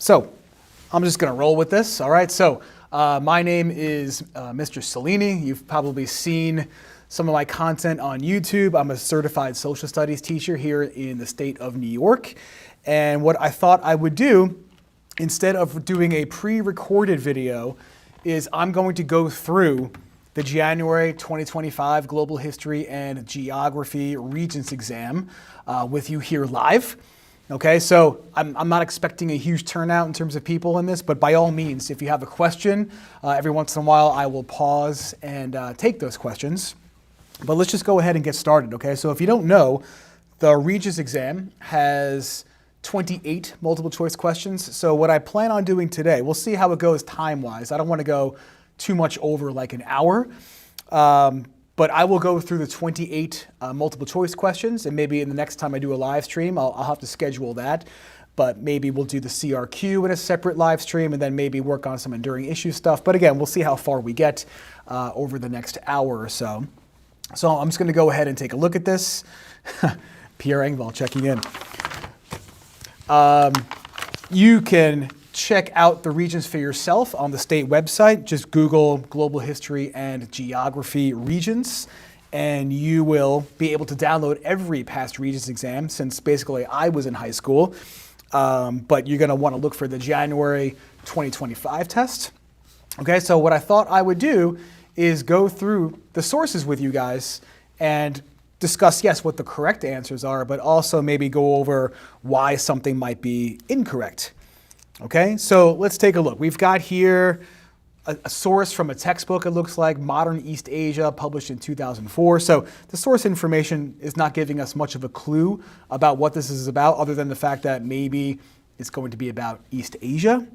So I'm just going to roll with this. All right. So my name is Mr. Cellini. You've probably seen some of my content on YouTube. I'm a certified social studies teacher here in the state of New York. And what I thought I would do, instead of doing a pre-recorded video, is I'm going to go through the January 2025 Global History and Geography Regents exam with you here live. Okay, so I'm not expecting a huge turnout in terms of people in this, but by all means, if you have a question, every once in a while I will pause and take those questions. But let's just go ahead and get started, okay? So if you don't know, the Regents exam has 28 multiple choice questions. So what I plan on doing today, we'll see how it goes time-wise. I don't want to go too much over like an hour, but I will go through the 28 multiple choice questions, and maybe in the next time I do a live stream, I'll have to schedule that. But maybe we'll do the CRQ in a separate live stream, and then maybe work on some enduring issue stuff. But again, we'll see how far we get over the next hour or so. So I'm just going to go ahead and take a look at this. Pierre Engvall checking in. You can check out the Regents for yourself on the state website. Just Google Global History and Geography Regents, and you will be able to download every past Regents exam since basically I was in high school. But you're going to want to look for the January 2025 test. Okay, so what I thought I would do is go through the sources with you guys and discuss, yes, what the correct answers are, but also maybe go over why something might be incorrect. Okay, so let's take a look. We've got here a source from a textbook, it looks like, Modern East Asia, published in 2004. So the source information is not giving us much of a clue about what this is about, other than the fact that maybe it's going to be about East Asia.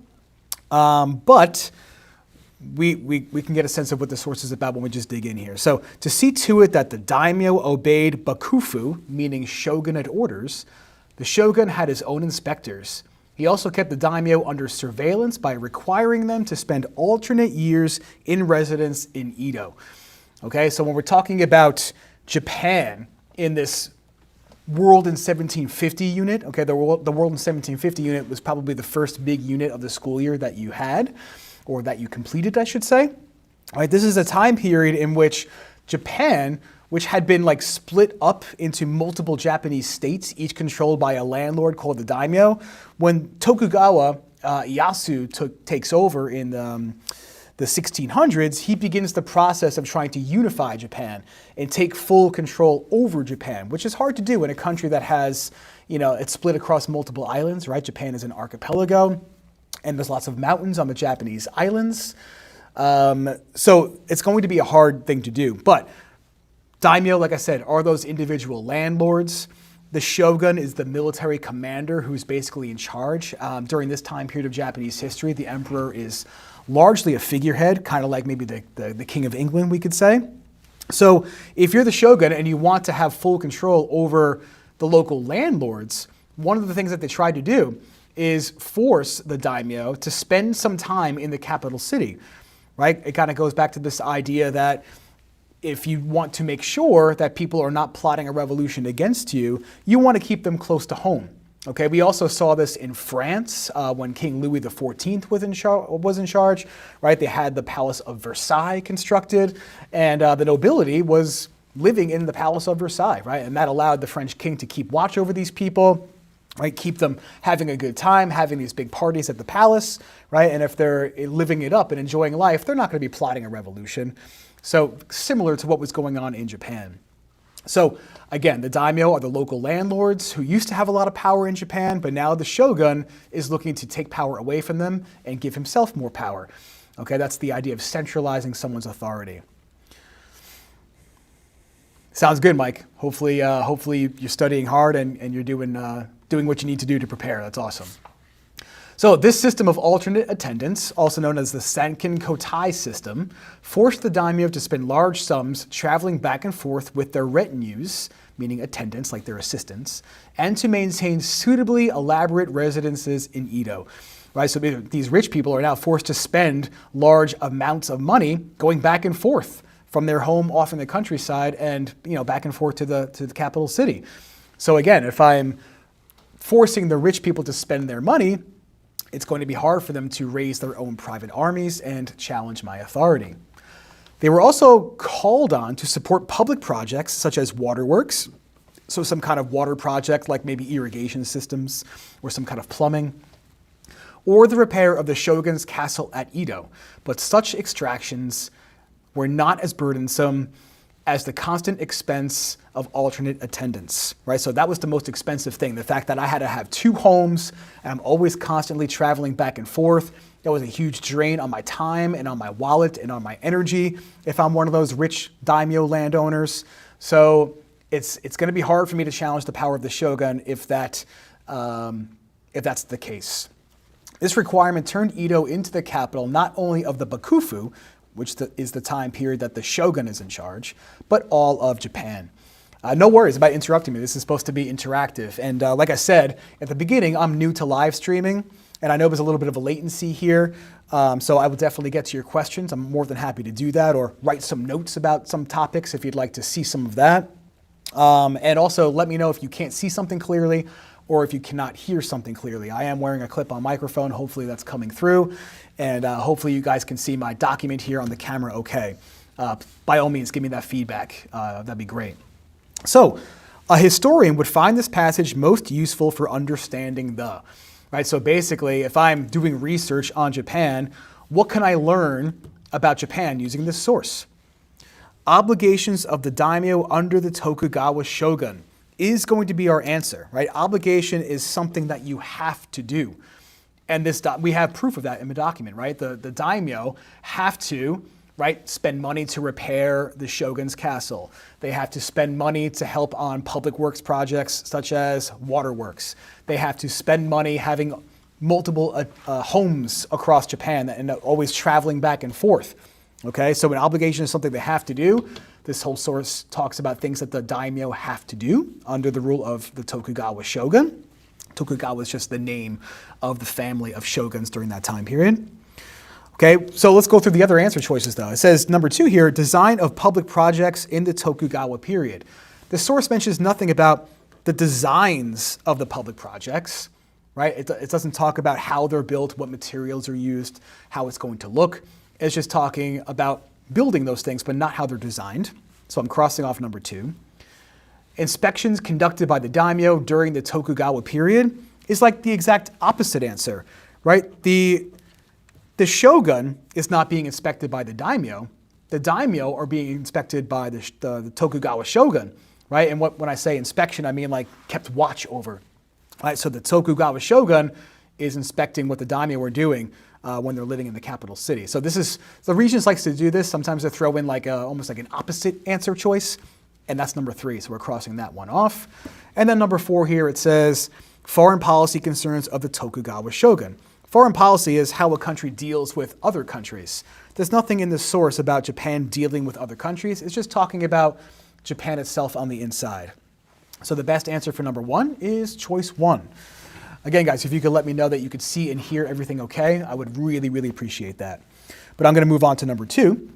But we can get a sense of what the source is about when we just dig in here. So to see to it that the daimyo obeyed bakufu, meaning shogunate orders, the shogun had his own inspectors. He also kept the daimyo under surveillance by requiring them to spend alternate years in residence in Edo. Okay, so when we're talking about Japan in this World in 1750 unit, okay, the World in 1750 unit was probably the first big unit of the school year that you had, or that you completed, I should say. All right, this is a time period in which Japan, which had been like split up into multiple Japanese states, each controlled by a landlord called the daimyo. When Tokugawa Ieyasu takes over in the 1600s, he begins the process of trying to unify Japan and take full control over Japan, which is hard to do in a country that has, it's split across multiple islands, right? Japan is an archipelago, and there's lots of mountains on the Japanese islands. So it's going to be a hard thing to do. But daimyo, like I said, are those individual landlords. The shogun is the military commander who's basically in charge. During this time period of Japanese history, the emperor is largely a figurehead, kind of like maybe the King of England, we could say. So if you're the shogun and you want to have full control over the local landlords, one of the things that they tried to do is force the daimyo to spend some time in the capital city, right? It kind of goes back to this idea that if you want to make sure that people are not plotting a revolution against you, you want to keep them close to home. Okay, we also saw this in France when King Louis XIV was in charge, right? They had the Palace of Versailles constructed, and the nobility was living in the Palace of Versailles, right? And that allowed the French king to keep watch over these people, right? Keep them having a good time, having these big parties at the palace, right? And if they're living it up and enjoying life, they're not going to be plotting a revolution. So similar to what was going on in Japan. So again, the daimyo are the local landlords who used to have a lot of power in Japan, but now the shogun is looking to take power away from them and give himself more power. Okay, that's the idea of centralizing someone's authority. Sounds good, Mike. Hopefully you're studying hard and you're doing what you need to do to prepare. That's awesome. So this system of alternate attendance, also known as the Sankin Kotai system, forced the daimyo to spend large sums traveling back and forth with their retinues, meaning attendants like their assistants, and to maintain suitably elaborate residences in Edo. Right, so these rich people are now forced to spend large amounts of money going back and forth from their home off in the countryside and back and forth to the capital city. So again, if I'm forcing the rich people to spend their money, it's going to be hard for them to raise their own private armies and challenge my authority. They were also called on to support public projects such as waterworks, so some kind of water project like maybe irrigation systems or some kind of plumbing, or the repair of the shogun's castle at Edo. But such extractions were not as burdensome as the constant expense of alternate attendance, right? So that was the most expensive thing, the fact that I had to have 2 homes and I'm always constantly traveling back and forth. That was a huge drain on my time and on my wallet and on my energy if I'm one of those rich daimyo landowners. So it's going to be hard for me to challenge the power of the shogun if that's the case. This requirement turned Edo into the capital not only of the Bakufu, which is the time period that the shogun is in charge, but all of Japan. No worries about interrupting me. This is supposed to be interactive. And like I said at the beginning, I'm new to live streaming, and I know there's a little bit of a latency here, so I will definitely get to your questions. I'm more than happy to do that, or write some notes about some topics if you'd like to see some of that. And also let me know if you can't see something clearly or if you cannot hear something clearly. I am wearing a clip-on microphone. Hopefully that's coming through. And hopefully you guys can see my document here on the camera okay. By all means, give me that feedback. That'd be great. So a historian would find this passage most useful for understanding right? So basically, if I'm doing research on Japan, what can I learn about Japan using this source? Obligations of the daimyo under the Tokugawa shogun is going to be our answer, right? Obligation is something that you have to do. And we have proof of that in the document, right? The daimyo have to, right, spend money to repair the shogun's castle. They have to spend money to help on public works projects such as waterworks. They have to spend money having multiple homes across Japan and always traveling back and forth. Okay, so an obligation is something they have to do. This whole source talks about things that the daimyo have to do under the rule of the Tokugawa shogun. Tokugawa is just the name of the family of shoguns during that time period. Okay, so let's go through the other answer choices though. It says number 2 here, design of public projects in the Tokugawa period. The source mentions nothing about the designs of the public projects, right? It doesn't talk about how they're built, what materials are used, how it's going to look. It's just talking about building those things, but not how they're designed. So I'm crossing off number 2. Inspections conducted by the daimyo during the Tokugawa period is like the exact opposite answer, right? The shogun is not being inspected by the daimyo. The daimyo are being inspected by the Tokugawa shogun, right? And when I say inspection, I mean like kept watch over, right? So the Tokugawa shogun is inspecting what the daimyo are doing when they're living in the capital city. So the Regents likes to do this. Sometimes they throw in like almost like an opposite answer choice, and that's number 3. So we're crossing that one off. And then number 4 here, it says foreign policy concerns of the Tokugawa shogun. Foreign policy is how a country deals with other countries. There's nothing in this source about Japan dealing with other countries. It's just talking about Japan itself on the inside. So the best answer for number 1 is choice 1. Again, guys, if you could let me know that you could see and hear everything okay, I would really, really appreciate that. But I'm going to move on to number 2.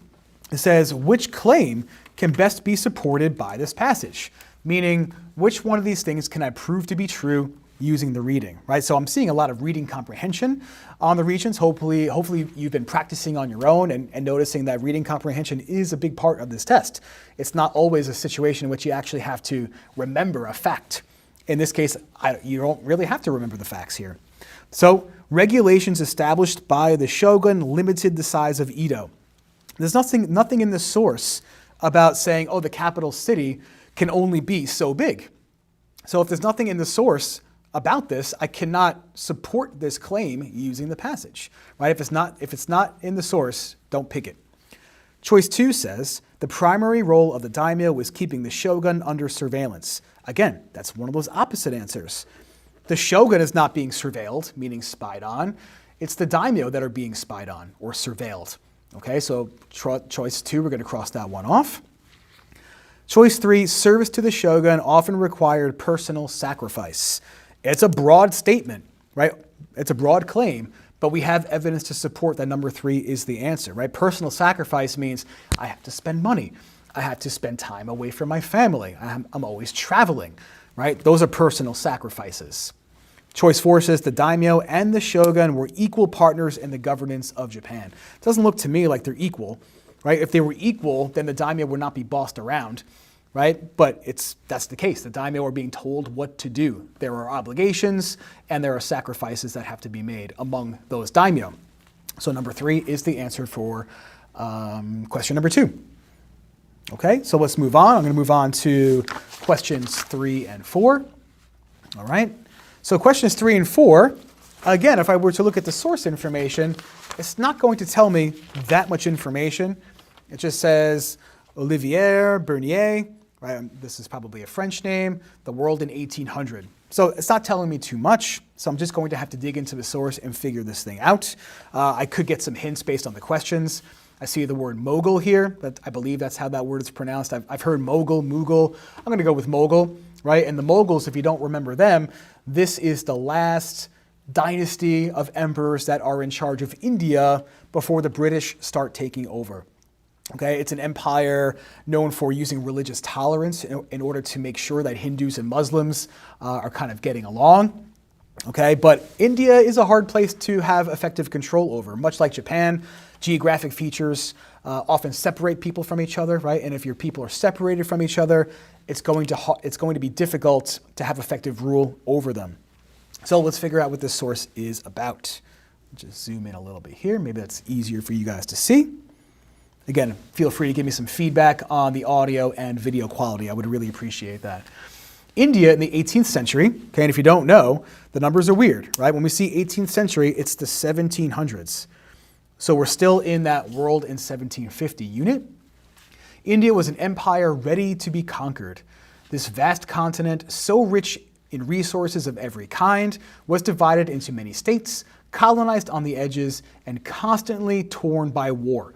It says, which claim can best be supported by this passage? Meaning, which one of these things can I prove to be true using the reading, right? So I'm seeing a lot of reading comprehension on the Regents. Hopefully you've been practicing on your own and noticing that reading comprehension is a big part of this test. It's not always a situation in which you actually have to remember a fact. In this case, you don't really have to remember the facts here. So regulations established by the shogun limited the size of Edo. There's nothing in the source about saying, oh, the capital city can only be so big. So if there's nothing in the source about this, I cannot support this claim using the passage, right? If it's not in the source, don't pick it. Choice 2 says, the primary role of the daimyo was keeping the shogun under surveillance. Again, that's one of those opposite answers. The shogun is not being surveilled, meaning spied on. It's the daimyo that are being spied on or surveilled. Okay, so choice 2, we're going to cross that one off. Choice 3, service to the shogun often required personal sacrifice. It's a broad statement, right? It's a broad claim, but we have evidence to support that number 3 is the answer, right? Personal sacrifice means I have to spend money. I have to spend time away from my family. I'm always traveling, right? Those are personal sacrifices. Choice forces, the daimyo and the shogun were equal partners in the governance of Japan. It doesn't look to me like they're equal, right? If they were equal, then the daimyo would not be bossed around, right? But that's the case. The daimyo are being told what to do. There are obligations and there are sacrifices that have to be made among those daimyo. So number 3 is the answer for question number 2. Okay, so let's move on. I'm going to move on to questions 3 and 4. All right, so questions 3 and 4, again, if I were to look at the source information, it's not going to tell me that much information. It just says Olivier Bernier, right? This is probably a French name, The World in 1800. So it's not telling me too much, so I'm just going to have to dig into the source and figure this thing out. I could get some hints based on the questions. I see the word Mogul here, but I believe that's how that word is pronounced. I've heard Mogul, Mughal. I'm going to go with Mogul, right? And the Moguls, if you don't remember them, this is the last dynasty of emperors that are in charge of India before the British start taking over. Okay, it's an empire known for using religious tolerance in order to make sure that Hindus and Muslims are kind of getting along. Okay, but India is a hard place to have effective control over. Much like Japan, geographic features often separate people from each other, right? And if your people are separated from each other, it's going to be difficult to have effective rule over them. So let's figure out what this source is about. Just zoom in a little bit here. Maybe that's easier for you guys to see. Again, feel free to give me some feedback on the audio and video quality. I would really appreciate that. India in the 18th century, okay, and if you don't know, the numbers are weird, right? When we see 18th century, it's the 1700s. So we're still in that world in 1750 unit. India was an empire ready to be conquered. This vast continent, so rich in resources of every kind, was divided into many states, colonized on the edges, and constantly torn by war.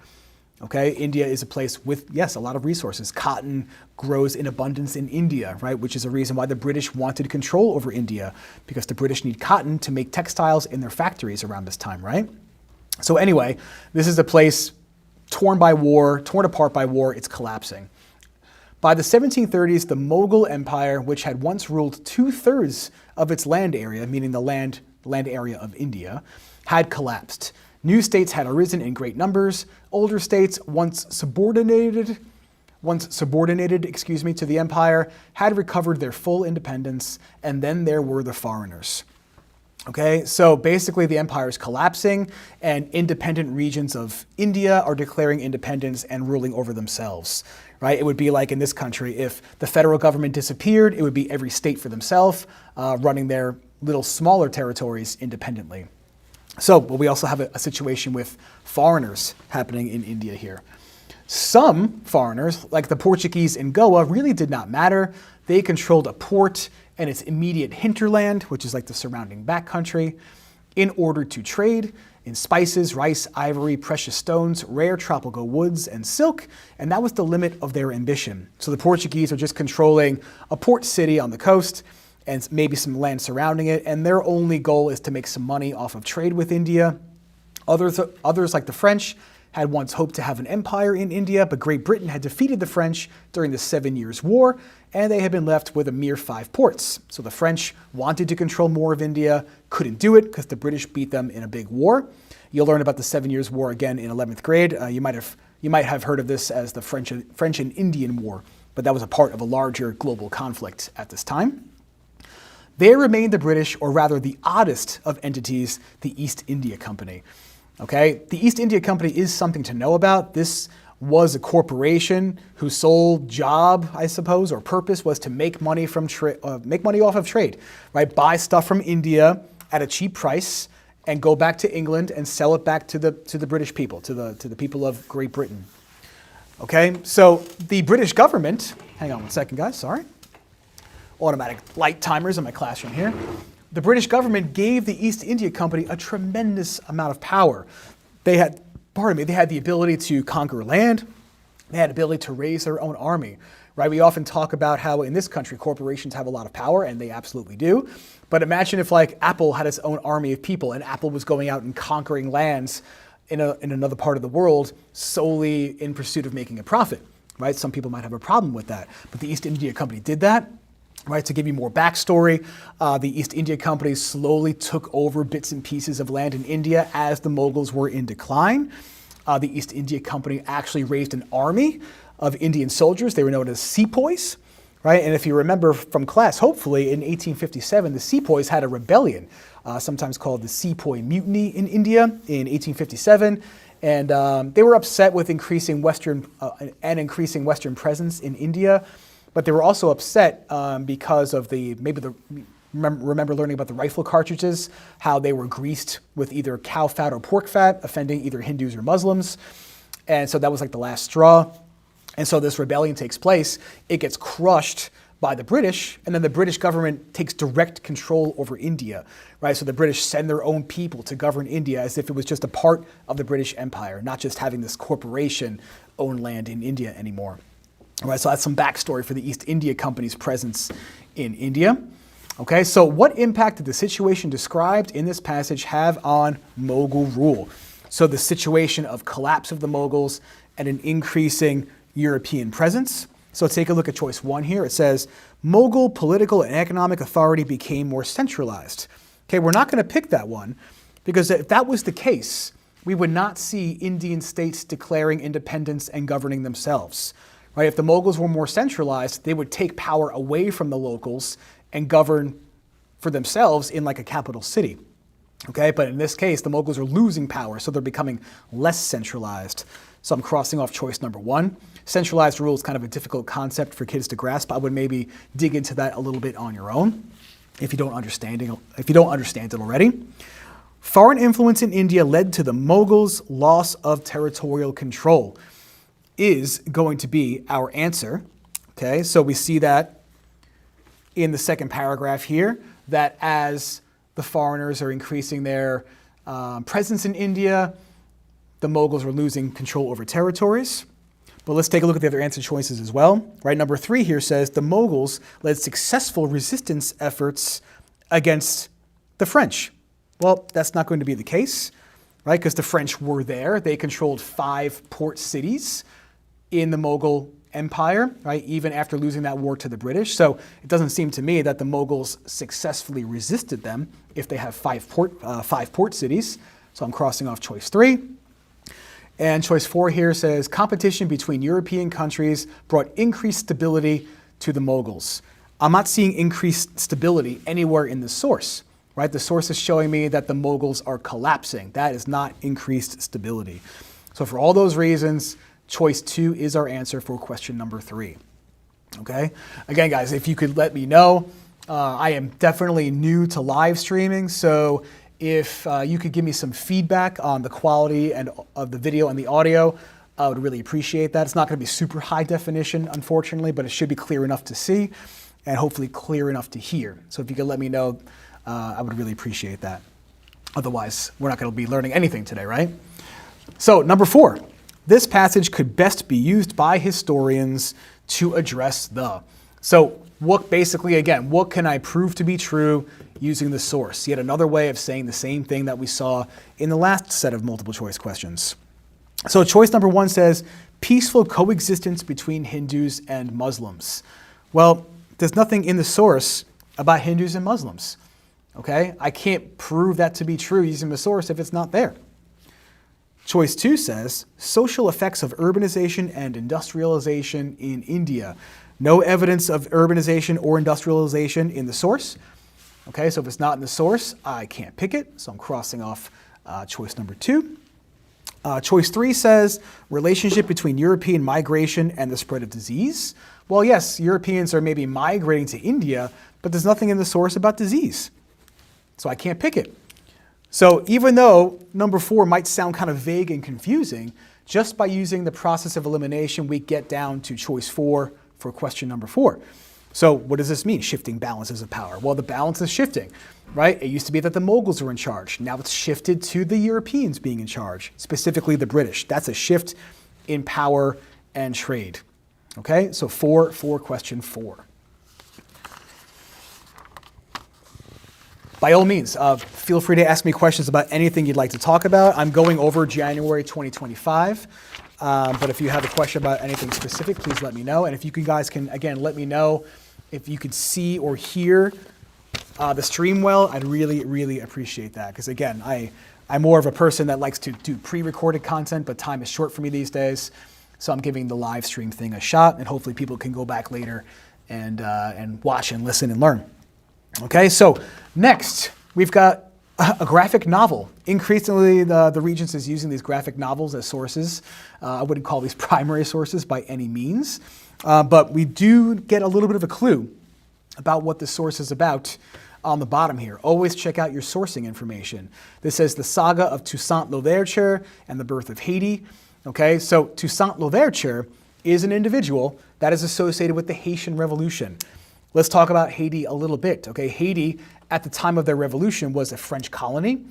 Okay, India is a place with, yes, a lot of resources. Cotton grows in abundance in India, right? Which is a reason why the British wanted control over India, because the British need cotton to make textiles in their factories around this time, right? So anyway, this is a place torn by war, torn apart by war. It's collapsing. By the 1730s, the Mughal Empire, which had once ruled 2/3 of its land area, meaning the land area of India, had collapsed. New states had arisen in great numbers. Older states, once subordinated, to the empire, had recovered their full independence, and then there were the foreigners. Okay, so basically the empire is collapsing, and independent regions of India are declaring independence and ruling over themselves. Right? It would be like in this country, if the federal government disappeared, it would be every state for themselves, running their little smaller territories independently. So, but we also have a situation with foreigners happening in India here. Some foreigners, like the Portuguese in Goa, really did not matter. They controlled a port and its immediate hinterland, which is like the surrounding backcountry, in order to trade in spices, rice, ivory, precious stones, rare tropical woods, and silk, and that was the limit of their ambition. So the Portuguese are just controlling a port city on the coast, and maybe some land surrounding it, and their only goal is to make some money off of trade with India. Others like the French, had once hoped to have an empire in India, but Great Britain had defeated the French during the 7 Years' War, and they had been left with a mere 5 ports. So the French wanted to control more of India, couldn't do it because the British beat them in a big war. You'll learn about the 7 Years' War again in 11th grade. You might have heard of this as the French and Indian War, but that was a part of a larger global conflict at this time. There remained the British, or rather the oddest of entities, the East India Company. Okay, the East India Company is something to know about. This was a corporation whose sole job, I suppose, or purpose was to make money off of trade, right? Buy stuff from India at a cheap price and go back to England and sell it back to the British people, to the people of Great Britain. Okay, so the British government, hang on one second, guys, sorry. Automatic light timers in my classroom here. The British government gave the East India Company a tremendous amount of power. They had the ability to conquer land. They had the ability to raise their own army, right? We often talk about how in this country corporations have a lot of power, and they absolutely do. But imagine if like Apple had its own army of people, and Apple was going out and conquering lands in another part of the world solely in pursuit of making a profit, right? Some people might have a problem with that. But the East India Company did that. Right, to give you more backstory, the East India Company slowly took over bits and pieces of land in India as the Mughals were in decline. The East India Company actually raised an army of Indian soldiers. They were known as sepoys, right? And if you remember from class, hopefully in 1857, the sepoys had a rebellion, sometimes called the Sepoy Mutiny in India in 1857. And they were upset with increasing Western presence in India. But they were also upset because of remember learning about the rifle cartridges, how they were greased with either cow fat or pork fat, offending either Hindus or Muslims. And so that was like the last straw. And so this rebellion takes place. It gets crushed by the British, and then the British government takes direct control over India, right? So the British send their own people to govern India as if it was just a part of the British Empire, not just having this corporation own land in India anymore. All right, so that's some backstory for the East India Company's presence in India. Okay, so what impact did the situation described in this passage have on Mughal rule? So the situation of collapse of the Mughals and an increasing European presence. So take a look at choice 1 here. It says, Mughal political and economic authority became more centralized. Okay, we're not going to pick that one because if that was the case, we would not see Indian states declaring independence and governing themselves. Right? If the Mughals were more centralized, they would take power away from the locals and govern for themselves in like a capital city. Okay, but in this case, the Mughals are losing power, so they're becoming less centralized. So I'm crossing off choice number 1. Centralized rule is kind of a difficult concept for kids to grasp. I would maybe dig into that a little bit on your own if you don't understand it already. Foreign influence in India led to the Mughals' loss of territorial control is going to be our answer. Okay, so we see that in the second paragraph here, that as the foreigners are increasing their presence in India, the Mughals were losing control over territories. But let's take a look at the other answer choices as well. Right, number 3 here says the Mughals led successful resistance efforts against the French. Well, that's not going to be the case, right? Because the French were there. They controlled 5 port cities in the Mughal Empire, right? Even after losing that war to the British. So it doesn't seem to me that the Mughals successfully resisted them if they have 5 port cities. So I'm crossing off choice 3. And choice 4 here says competition between European countries brought increased stability to the Mughals. I'm not seeing increased stability anywhere in the source, right? The source is showing me that the Mughals are collapsing. That is not increased stability. So for all those reasons, choice 2 is our answer for question number 3. Okay? Again, guys, if you could let me know, I am definitely new to live streaming, so if you could give me some feedback on the quality of the video and the audio, I would really appreciate that. It's not going to be super high definition, unfortunately, but it should be clear enough to see and hopefully clear enough to hear. So if you could let me know, I would really appreciate that. Otherwise, we're not going to be learning anything today, right? So number 4. This passage could best be used by historians to address the. So what can I prove to be true using the source? Yet another way of saying the same thing that we saw in the last set of multiple choice questions. So choice number 1 says, peaceful coexistence between Hindus and Muslims. Well, there's nothing in the source about Hindus and Muslims. Okay? I can't prove that to be true using the source if it's not there. Choice 2 says, social effects of urbanization and industrialization in India. No evidence of urbanization or industrialization in the source. Okay, so if it's not in the source, I can't pick it. So I'm crossing off choice number 2. Choice 3 says, relationship between European migration and the spread of disease. Well, yes, Europeans are maybe migrating to India, but there's nothing in the source about disease. So I can't pick it. So even though number 4 might sound kind of vague and confusing, just by using the process of elimination, we get down to choice 4 for question number 4. So what does this mean, shifting balances of power? Well, the balance is shifting, right? It used to be that the Mughals were in charge. Now it's shifted to the Europeans being in charge, specifically the British. That's a shift in power and trade. Okay, so 4 for question 4. By all means, feel free to ask me questions about anything you'd like to talk about. I'm going over January 2025, but if you have a question about anything specific, please let me know. And if you guys can, again, let me know if you could see or hear the stream well, I'd really, really appreciate that. Because again, I'm more of a person that likes to do pre-recorded content, but time is short for me these days. So I'm giving the live stream thing a shot, and hopefully people can go back later and watch and listen and learn. Okay, so next we've got a graphic novel. Increasingly, the Regents is using these graphic novels as sources. I wouldn't call these primary sources by any means, but we do get a little bit of a clue about what the source is about on the bottom here. Always check out your sourcing information. This says the saga of Toussaint Louverture and the birth of Haiti. Okay, so Toussaint Louverture is an individual that is associated with the Haitian Revolution. Let's talk about Haiti a little bit. Okay, Haiti at the time of their revolution was a French colony.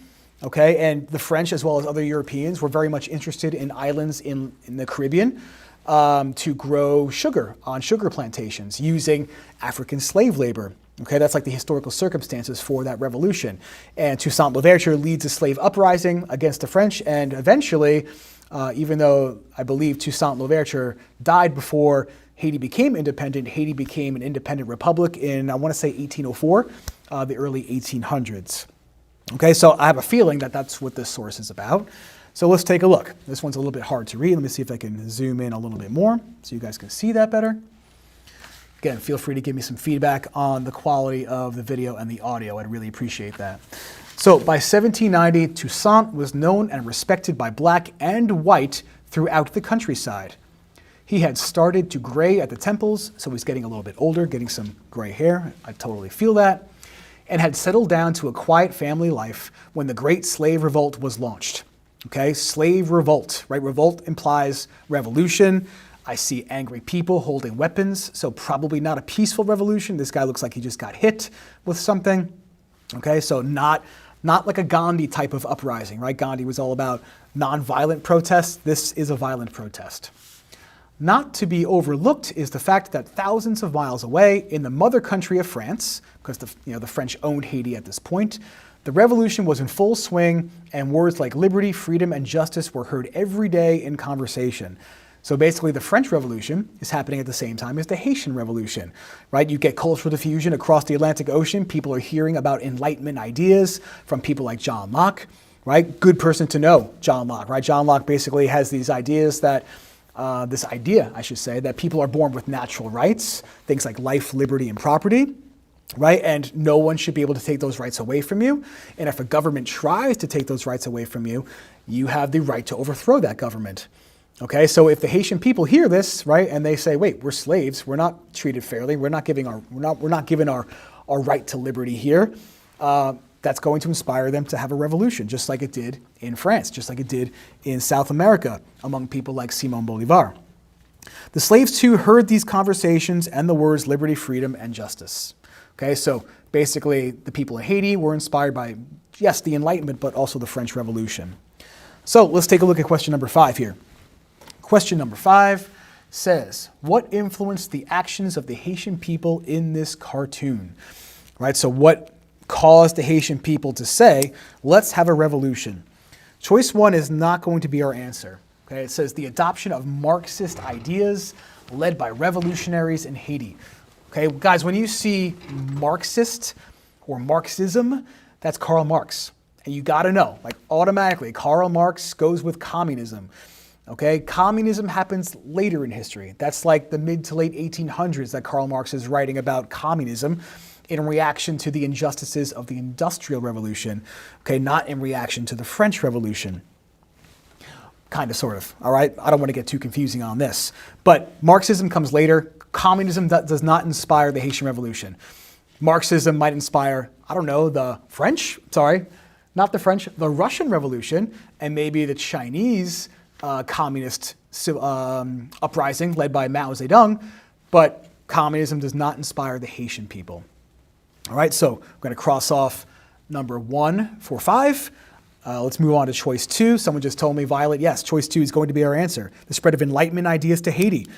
Okay, and the French as well as other Europeans were very much interested in islands in the Caribbean to grow sugar on sugar plantations using African slave labor. Okay, that's like the historical circumstances for that revolution. And Toussaint Louverture leads a slave uprising against the French, and eventually, even though I believe Toussaint Louverture died before Haiti became independent, Haiti became an independent republic in, I want to say 1804, the early 1800s. Okay, so I have a feeling that that's what this source is about. So let's take a look. This one's a little bit hard to read. Let me see if I can zoom in a little bit more so you guys can see that better. Again, feel free to give me some feedback on the quality of the video and the audio. I'd really appreciate that. So by 1790, Toussaint was known and respected by black and white throughout the countryside. He had started to gray at the temples, so he's getting a little bit older, getting some gray hair. I totally feel that. And had settled down to a quiet family life when the Great Slave Revolt was launched. Okay, slave revolt, right? Revolt implies revolution. I see angry people holding weapons, so probably not a peaceful revolution. This guy looks like he just got hit with something. Okay, so not like a Gandhi type of uprising, right? Gandhi was all about nonviolent protests. This is a violent protest. Not to be overlooked is the fact that thousands of miles away in the mother country of France, because the French owned Haiti at this point, the revolution was in full swing and words like liberty, freedom, and justice were heard every day in conversation. So basically the French Revolution is happening at the same time as the Haitian Revolution, right? You get cultural diffusion across the Atlantic Ocean. People are hearing about Enlightenment ideas from people like John Locke, right? Good person to know, John Locke, right? John Locke basically has these ideas that this idea, I should say, that people are born with natural rights, things like life, liberty, and property, right? And no one should be able to take those rights away from you. And if a government tries to take those rights away from you, you have the right to overthrow that government. Okay, so if the Haitian people hear this, right, and they say, "Wait, we're slaves. We're not treated fairly. We're not given our right to liberty here," that's going to inspire them to have a revolution, just like it did in France, just like it did in South America among people like Simón Bolívar. The slaves too heard these conversations and the words liberty, freedom, and justice. Okay, so basically the people of Haiti were inspired by, yes, the Enlightenment, but also the French Revolution. So let's take a look at question number 5 here. Question number 5 says, what influenced the actions of the Haitian people in this cartoon? Right, so what caused the Haitian people to say, let's have a revolution? Choice 1 is not going to be our answer. Okay, it says the adoption of Marxist ideas led by revolutionaries in Haiti. Okay, guys, when you see Marxist or Marxism, that's Karl Marx. And you gotta know, like automatically, Karl Marx goes with communism. Okay, communism happens later in history. That's like the mid to late 1800s that Karl Marx is writing about communism in reaction to the injustices of the Industrial Revolution. Okay, not in reaction to the French Revolution. Kind of, sort of, all right? I don't want to get too confusing on this. But Marxism comes later. Communism does not inspire the Haitian Revolution. Marxism might inspire, I don't know, the Russian Revolution, and maybe the Chinese communist uprising led by Mao Zedong, but communism does not inspire the Haitian people. All right, so I'm going to cross off number 1 for 5. Let's move on to choice 2. Someone just told me, Violet, yes, choice 2 is going to be our answer. The spread of Enlightenment ideas to Haiti,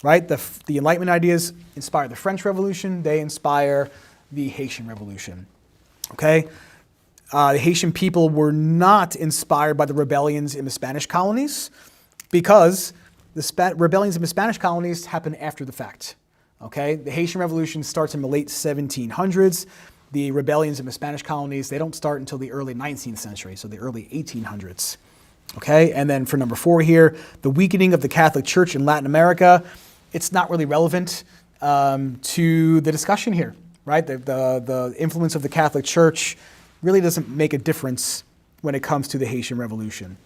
right? The Enlightenment ideas inspire the French Revolution. They inspire the Haitian Revolution, okay? The Haitian people were not inspired by the rebellions in the Spanish colonies because the rebellions in the Spanish colonies happened after the fact. Okay, the Haitian Revolution starts in the late 1700s. The rebellions in the Spanish colonies, they don't start until the early 19th century, so the early 1800s. Okay, and then for number 4 here, the weakening of the Catholic Church in Latin America. It's not really relevant to the discussion here, right? The influence of the Catholic Church really doesn't make a difference when it comes to the Haitian Revolution.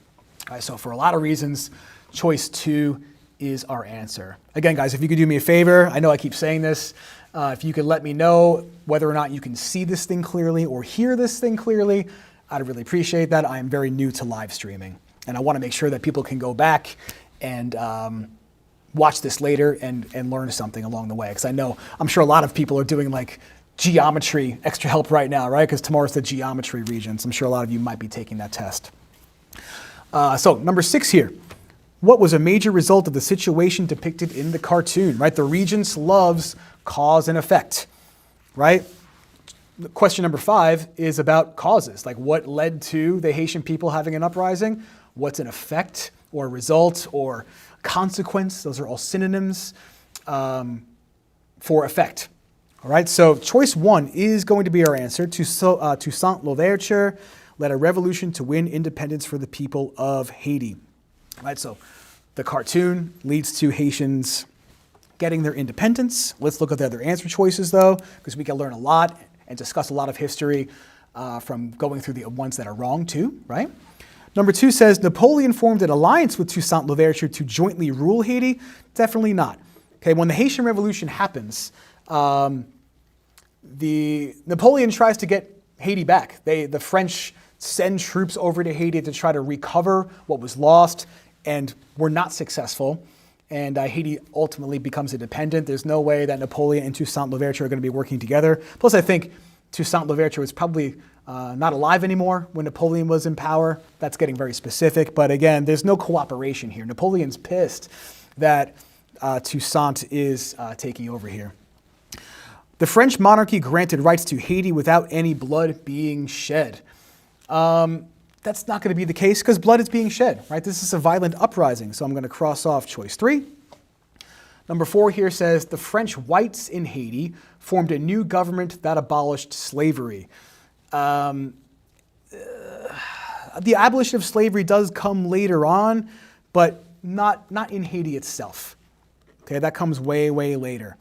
All right, so for a lot of reasons, choice 2 is our answer. Again, guys, if you could do me a favor, I know I keep saying this, if you could let me know whether or not you can see this thing clearly or hear this thing clearly, I'd really appreciate that. I am very new to live streaming, and I want to make sure that people can go back and watch this later and learn something along the way. Because I'm sure a lot of people are doing like geometry extra help right now, right? Because tomorrow's the geometry Regents. I'm sure a lot of you might be taking that test. So number 6 here. What was a major result of the situation depicted in the cartoon, right? The Regents loves cause and effect, right? Question number 5 is about causes, like what led to the Haitian people having an uprising? What's an effect or result or consequence? Those are all synonyms for effect. All right, so choice 1 is going to be our answer. Toussaint Louverture led a revolution to win independence for the people of Haiti. All right, so the cartoon leads to Haitians getting their independence. Let's look at the other answer choices though, because we can learn a lot and discuss a lot of history from going through the ones that are wrong too, right? Number 2 says Napoleon formed an alliance with Toussaint Louverture to jointly rule Haiti. Definitely not. Okay, when the Haitian Revolution happens, Napoleon tries to get Haiti back. The French send troops over to Haiti to try to recover what was lost, and were not successful. And Haiti ultimately becomes independent. There's no way that Napoleon and Toussaint Louverture are going to be working together. Plus, I think Toussaint Louverture was probably not alive anymore when Napoleon was in power. That's getting very specific. But again, there's no cooperation here. Napoleon's pissed that Toussaint is taking over here. The French monarchy granted rights to Haiti without any blood being shed. That's not going to be the case because blood is being shed, right? This is a violent uprising, so I'm going to cross off choice 3. Number 4 here says the French whites in Haiti formed a new government that abolished slavery. The abolition of slavery does come later on, but not in Haiti itself. Okay, that comes way, way later.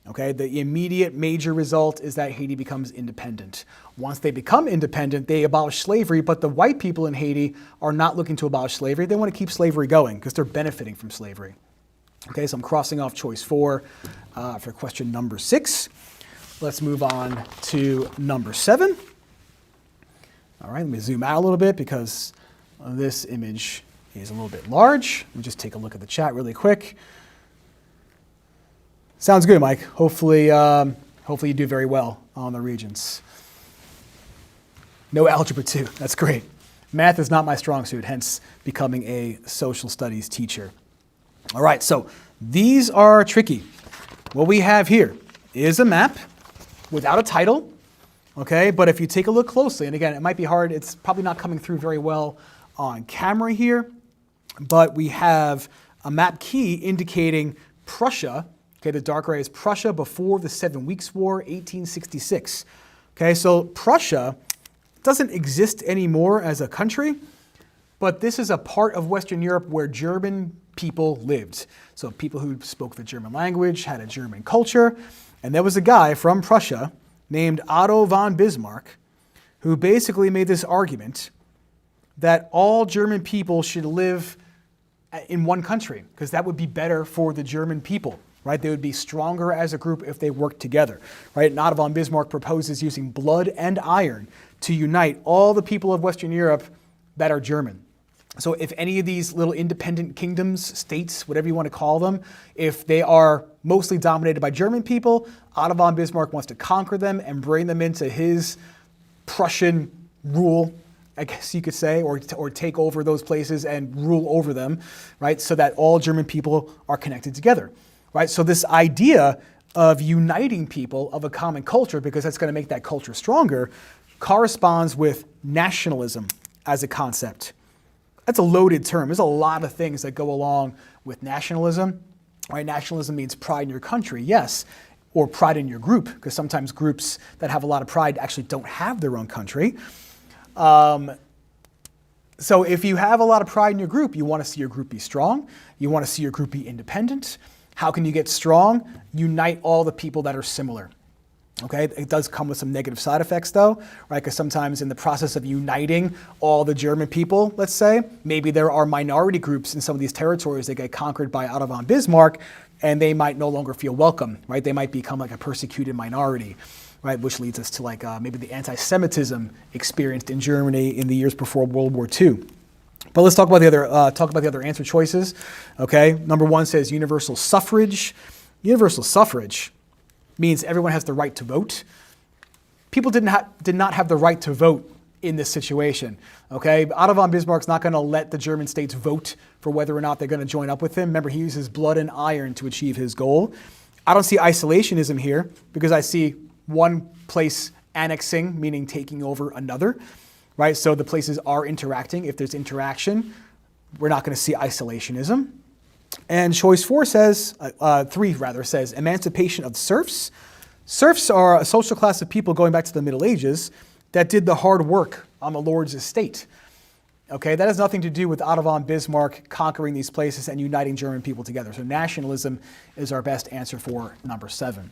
Okay, the immediate major result is that Haiti becomes independent. Once they become independent, they abolish slavery, but the white people in Haiti are not looking to abolish slavery. They want to keep slavery going because they're benefiting from slavery. Okay, so I'm crossing off choice 4 for question number 6. Let's move on to number 7. All right, let me zoom out a little bit because this image is a little bit large. Let me just take a look at the chat really quick. Sounds good, Mike. Hopefully you do very well on the Regents. No algebra 2. That's great. Math is not my strong suit, hence becoming a social studies teacher. All right, so these are tricky. What we have here is a map without a title, okay? But if you take a look closely, and again, it might be hard, it's probably not coming through very well on camera here, but we have a map key indicating Prussia. Okay, the dark gray is Prussia before the 7 Weeks' War, 1866. Okay, so Prussia doesn't exist anymore as a country, but this is a part of Western Europe where German people lived. So people who spoke the German language, had a German culture, and there was a guy from Prussia named Otto von Bismarck who basically made this argument that all German people should live in one country because that would be better for the German people. Right? They would be stronger as a group if they worked together. Right? And Otto von Bismarck proposes using blood and iron to unite all the people of Western Europe that are German. So if any of these little independent kingdoms, states, whatever you want to call them, if they are mostly dominated by German people, Otto von Bismarck wants to conquer them and bring them into his Prussian rule, I guess you could say, or take over those places and rule over them, right? So that all German people are connected together. Right? So this idea of uniting people of a common culture, because that's going to make that culture stronger, corresponds with nationalism as a concept. That's a loaded term. There's a lot of things that go along with nationalism. Right? Nationalism means pride in your country. Yes, or pride in your group, because sometimes groups that have a lot of pride actually don't have their own country. So if you have a lot of pride in your group, you want to see your group be strong. You want to see your group be independent. How can you get strong? Unite all the people that are similar. Okay, it does come with some negative side effects though, right? Because sometimes in the process of uniting all the German people, let's say, maybe there are minority groups in some of these territories that get conquered by Otto von Bismarck, and they might no longer feel welcome, right? They might become like a persecuted minority, right? Which leads us to like maybe the anti-Semitism experienced in Germany in the years before World War II. But let's talk about the other answer choices. Okay, number 1 says universal suffrage. Universal suffrage means everyone has the right to vote. People did not have the right to vote in this situation. Okay, Otto von Bismarck's not going to let the German states vote for whether or not they're going to join up with him. Remember, he uses blood and iron to achieve his goal. I don't see isolationism here because I see one place annexing, meaning taking over another, right? So the places are interacting. If there's interaction, we're not going to see isolationism. And choice 3 says emancipation of serfs. Serfs are a social class of people going back to the Middle Ages that did the hard work on the lord's estate. Okay, that has nothing to do with Otto von Bismarck conquering these places and uniting German people together. So nationalism is our best answer for number 7.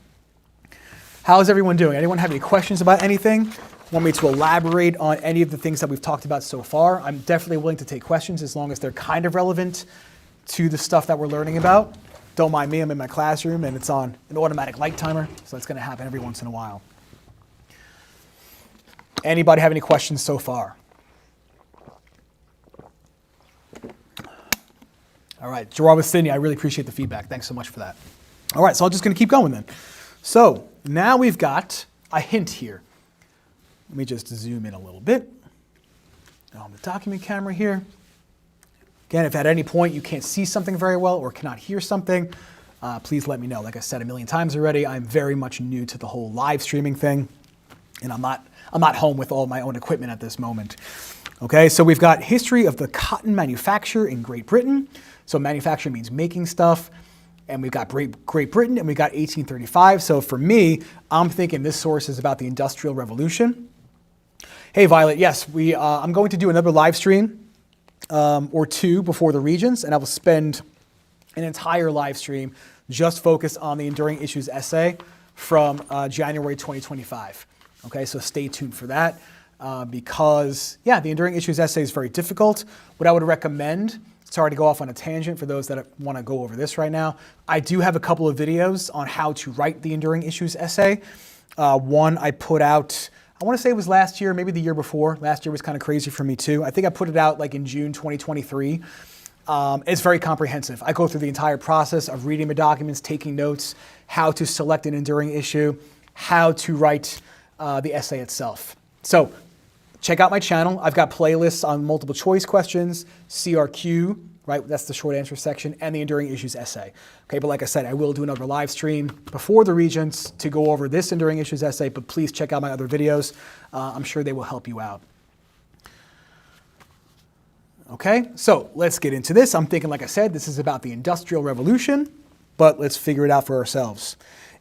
How is everyone doing? Anyone have any questions about anything? Want me to elaborate on any of the things that we've talked about so far? I'm definitely willing to take questions as long as they're kind of relevant to the stuff that we're learning about. Don't mind me, I'm in my classroom and it's on an automatic light timer, so it's going to happen every once in a while. Anybody have any questions so far? All right, Gerard with Sydney, I really appreciate the feedback. Thanks so much for that. All right, so I'm just going to keep going then. So now we've got a hint here. Let me just zoom in a little bit on the document camera here. Again, if at any point you can't see something very well or cannot hear something, please let me know. Like I said a million times already, I'm very much new to the whole live streaming thing, and I'm not home with all my own equipment at this moment. Okay, so we've got history of the cotton manufacture in Great Britain. So manufacture means making stuff, and we've got Great Britain, and we've got 1835. So for me, I'm thinking this source is about the Industrial Revolution. Hey, Violet, yes, I'm going to do another live stream or 2 before the Regents, and I will spend an entire live stream just focused on the Enduring Issues essay from January 2025. Okay, so stay tuned for that because, yeah, the Enduring Issues essay is very difficult. What I would recommend, sorry to go off on a tangent for those that want to go over this right now, I do have a couple of videos on how to write the Enduring Issues essay. One I put out, I want to say it was last year, maybe the year before. Last year was kind of crazy for me too. I think I put it out like in June 2023. It's very comprehensive. I go through the entire process of reading the documents, taking notes, how to select an enduring issue, how to write the essay itself. So check out my channel. I've got playlists on multiple choice questions, CRQ, right? That's the short answer section, and the Enduring Issues essay. Okay, but like I said, I will do another live stream before the Regents to go over this Enduring Issues essay, but please check out my other videos. I'm sure they will help you out. Okay, so let's get into this. I'm thinking, like I said, this is about the Industrial Revolution, but let's figure it out for ourselves.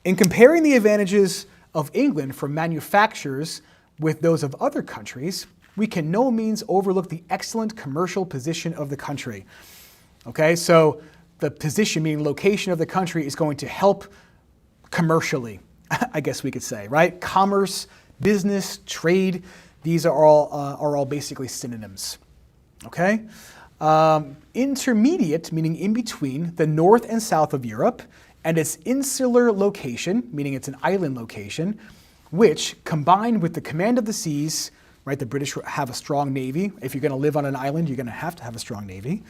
In comparing the advantages of England for manufacturers with those of other countries, we can no means overlook the excellent commercial position of the country. Okay, so the position, meaning location of the country, is going to help commercially, I guess we could say, right? Commerce, business, trade, these are all basically synonyms. Okay? Intermediate, meaning in between the north and south of Europe, and its insular location, meaning it's an island location, which, combined with the command of the seas, right, the British have a strong navy. If you're going to live on an island, you're going to have a strong navy,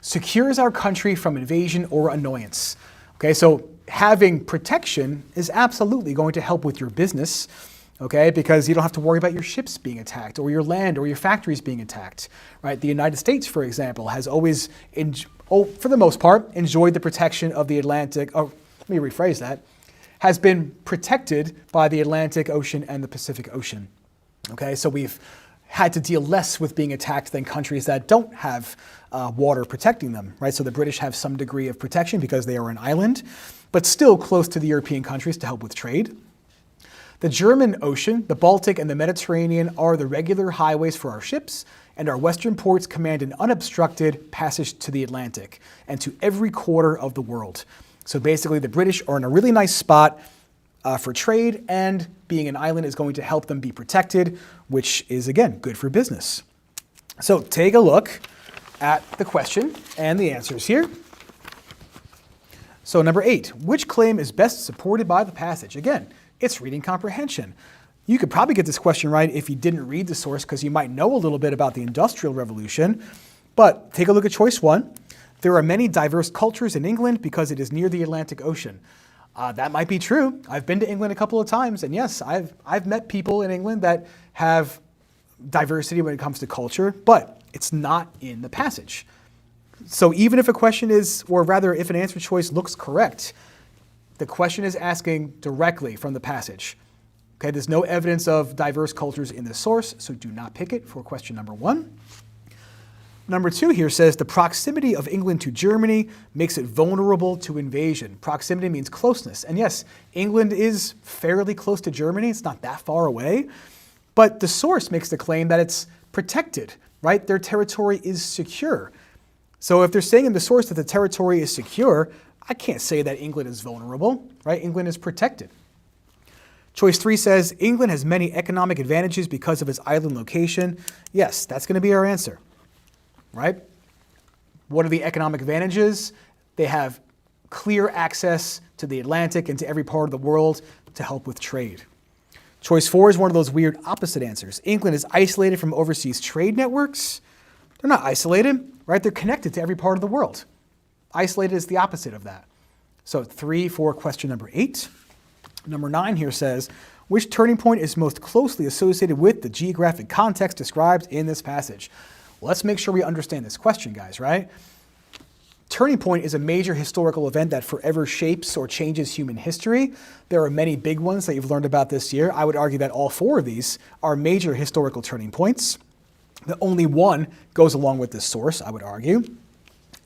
secures our country from invasion or annoyance. Okay, so having protection is absolutely going to help with your business, okay, because you don't have to worry about your ships being attacked or your land or your factories being attacked, right? The United States, for example, has always, for the most part, enjoyed the protection of the Atlantic, let me rephrase that, has been protected by the Atlantic Ocean and the Pacific Ocean. Okay, so we've had to deal less with being attacked than countries that don't have water protecting them, right? So the British have some degree of protection because they are an island, but still close to the European countries to help with trade. The German Ocean, the Baltic, and the Mediterranean are the regular highways for our ships, and our western ports command an unobstructed passage to the Atlantic and to every quarter of the world. So basically, the British are in a really nice spot for trade, and being an island is going to help them be protected, which is, again, good for business. So take a look at the question and the answers here. So number 8, which claim is best supported by the passage? Again, it's reading comprehension. You could probably get this question right if you didn't read the source because you might know a little bit about the Industrial Revolution. But take a look at choice 1. There are many diverse cultures in England because it is near the Atlantic Ocean. That might be true. I've been to England a couple of times, and yes, I've met people in England that have diversity when it comes to culture, but it's not in the passage. So even if a question is, or rather if an answer choice looks correct, the question is asking directly from the passage. Okay, there's no evidence of diverse cultures in the source, so do not pick it for question number 1. Number 2 here says the proximity of England to Germany makes it vulnerable to invasion. Proximity means closeness. And yes, England is fairly close to Germany. It's not that far away. But the source makes the claim that it's protected, right? Their territory is secure. So if they're saying in the source that the territory is secure, I can't say that England is vulnerable, right? England is protected. Choice 3 says England has many economic advantages because of its island location. Yes, that's going to be our answer. Right? What are the economic advantages? They have clear access to the Atlantic and to every part of the world to help with trade. Choice 4 is one of those weird opposite answers. England is isolated from overseas trade networks. They're not isolated, right? They're connected to every part of the world. Isolated is the opposite of that. So 3 for question number 8. Number 9 here says, which turning point is most closely associated with the geographic context described in this passage? Let's make sure we understand this question, guys, right? Turning point is a major historical event that forever shapes or changes human history. There are many big ones that you've learned about this year. I would argue that all 4 of these are major historical turning points. The only one goes along with this source, I would argue.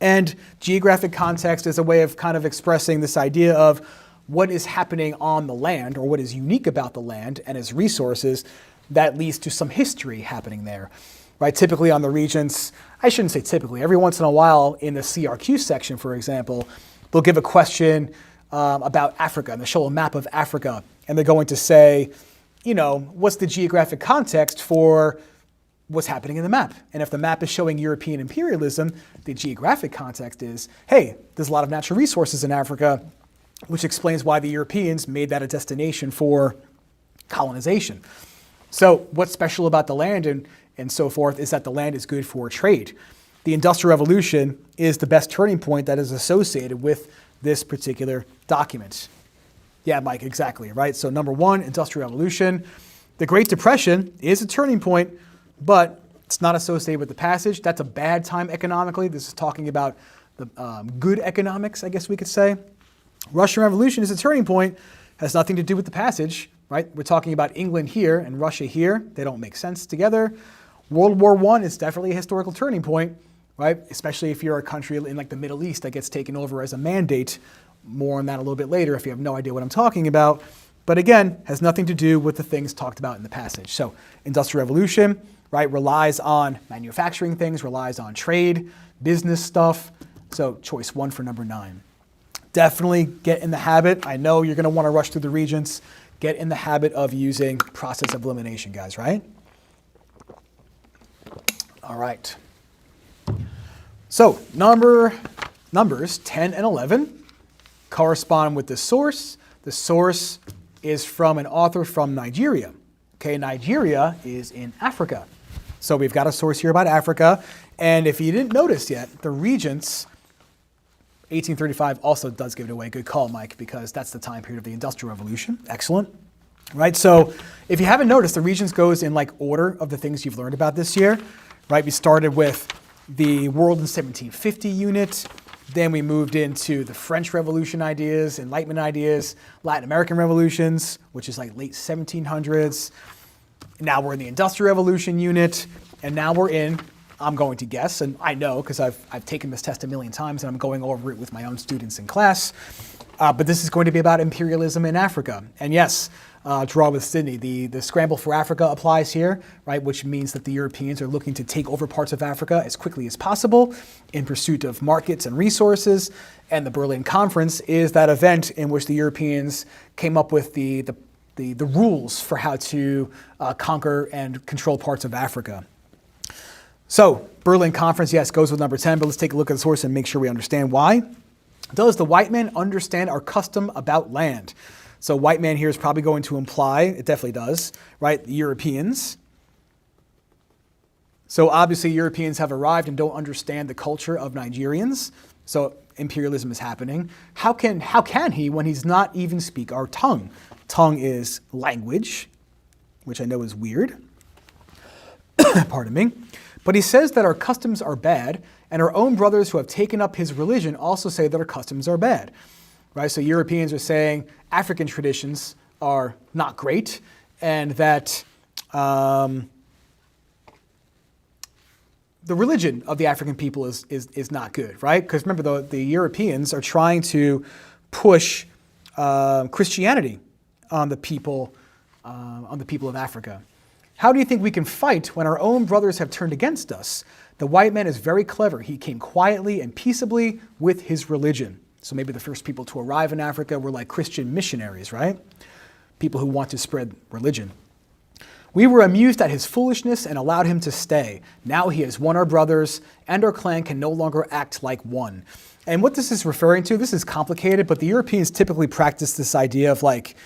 And geographic context is a way of kind of expressing this idea of what is happening on the land or what is unique about the land and its resources that leads to some history happening there. Right, typically on the Regents, I shouldn't say typically, every once in a while in the CRQ section, for example, they'll give a question about Africa and they show a map of Africa and they're going to say, you know, what's the geographic context for what's happening in the map? And if the map is showing European imperialism, the geographic context is, hey, there's a lot of natural resources in Africa, which explains why the Europeans made that a destination for colonization. So what's special about the land and so forth is that the land is good for trade. The Industrial Revolution is the best turning point that is associated with this particular document. Yeah, Mike, exactly, right? So number 1, Industrial Revolution. The Great Depression is a turning point, but it's not associated with the passage. That's a bad time economically. This is talking about the good economics, I guess we could say. Russian Revolution is a turning point, has nothing to do with the passage, right? We're talking about England here and Russia here. They don't make sense together. World War I is definitely a historical turning point, right? Especially if you're a country in like the Middle East that gets taken over as a mandate. More on that a little bit later if you have no idea what I'm talking about. But again, has nothing to do with the things talked about in the passage. So Industrial Revolution, right, relies on manufacturing things, relies on trade, business stuff. So choice 1 for number 9. Definitely get in the habit. I know you're going to want to rush through the Regents. Get in the habit of using process of elimination, guys, right? All right. So numbers 10 and 11 correspond with the source. The source is from an author from Nigeria. Okay, Nigeria is in Africa. So we've got a source here about Africa. And if you didn't notice yet, the Regents, 1835 also does give it away. Good call, Mike, because that's the time period of the Industrial Revolution. Excellent. Right, so if you haven't noticed, the Regents goes in like order of the things you've learned about this year. Right, we started with the World in 1750 unit, then we moved into the French Revolution ideas, Enlightenment ideas, Latin American revolutions, which is like late 1700s, Now we're in the Industrial Revolution unit, and now we're in, I'm going to guess, and I know because I've taken this test a million times and I'm going over it with my own students in class, but this is going to be about imperialism in Africa. And yes, draw with Sydney, the scramble for Africa applies here, right? Which means that the Europeans are looking to take over parts of Africa as quickly as possible in pursuit of markets and resources. And the Berlin Conference is that event in which the Europeans came up with the rules for how to conquer and control parts of Africa. So, Berlin Conference, yes, goes with number 10, but let's take a look at the source and make sure we understand why. Does the white man understand our custom about land? So white man here is probably going to imply, it definitely does, right, the Europeans. So obviously Europeans have arrived and don't understand the culture of Nigerians. So imperialism is happening. How can he when he's not even speak our tongue? Tongue is language, which I know is weird. Pardon me. But he says that our customs are bad, and our own brothers who have taken up his religion also say that our customs are bad. Right? So Europeans are saying African traditions are not great, and that the religion of the African people is not good, right? Because remember, the Europeans are trying to push Christianity on the people of Africa. How do you think we can fight when our own brothers have turned against us? The white man is very clever. He came quietly and peaceably with his religion. So maybe the first people to arrive in Africa were like Christian missionaries, right? People who want to spread religion. We were amused at his foolishness and allowed him to stay. Now he has won our brothers, and our clan can no longer act like one. And what this is referring to, this is complicated, but the Europeans typically practice this idea of like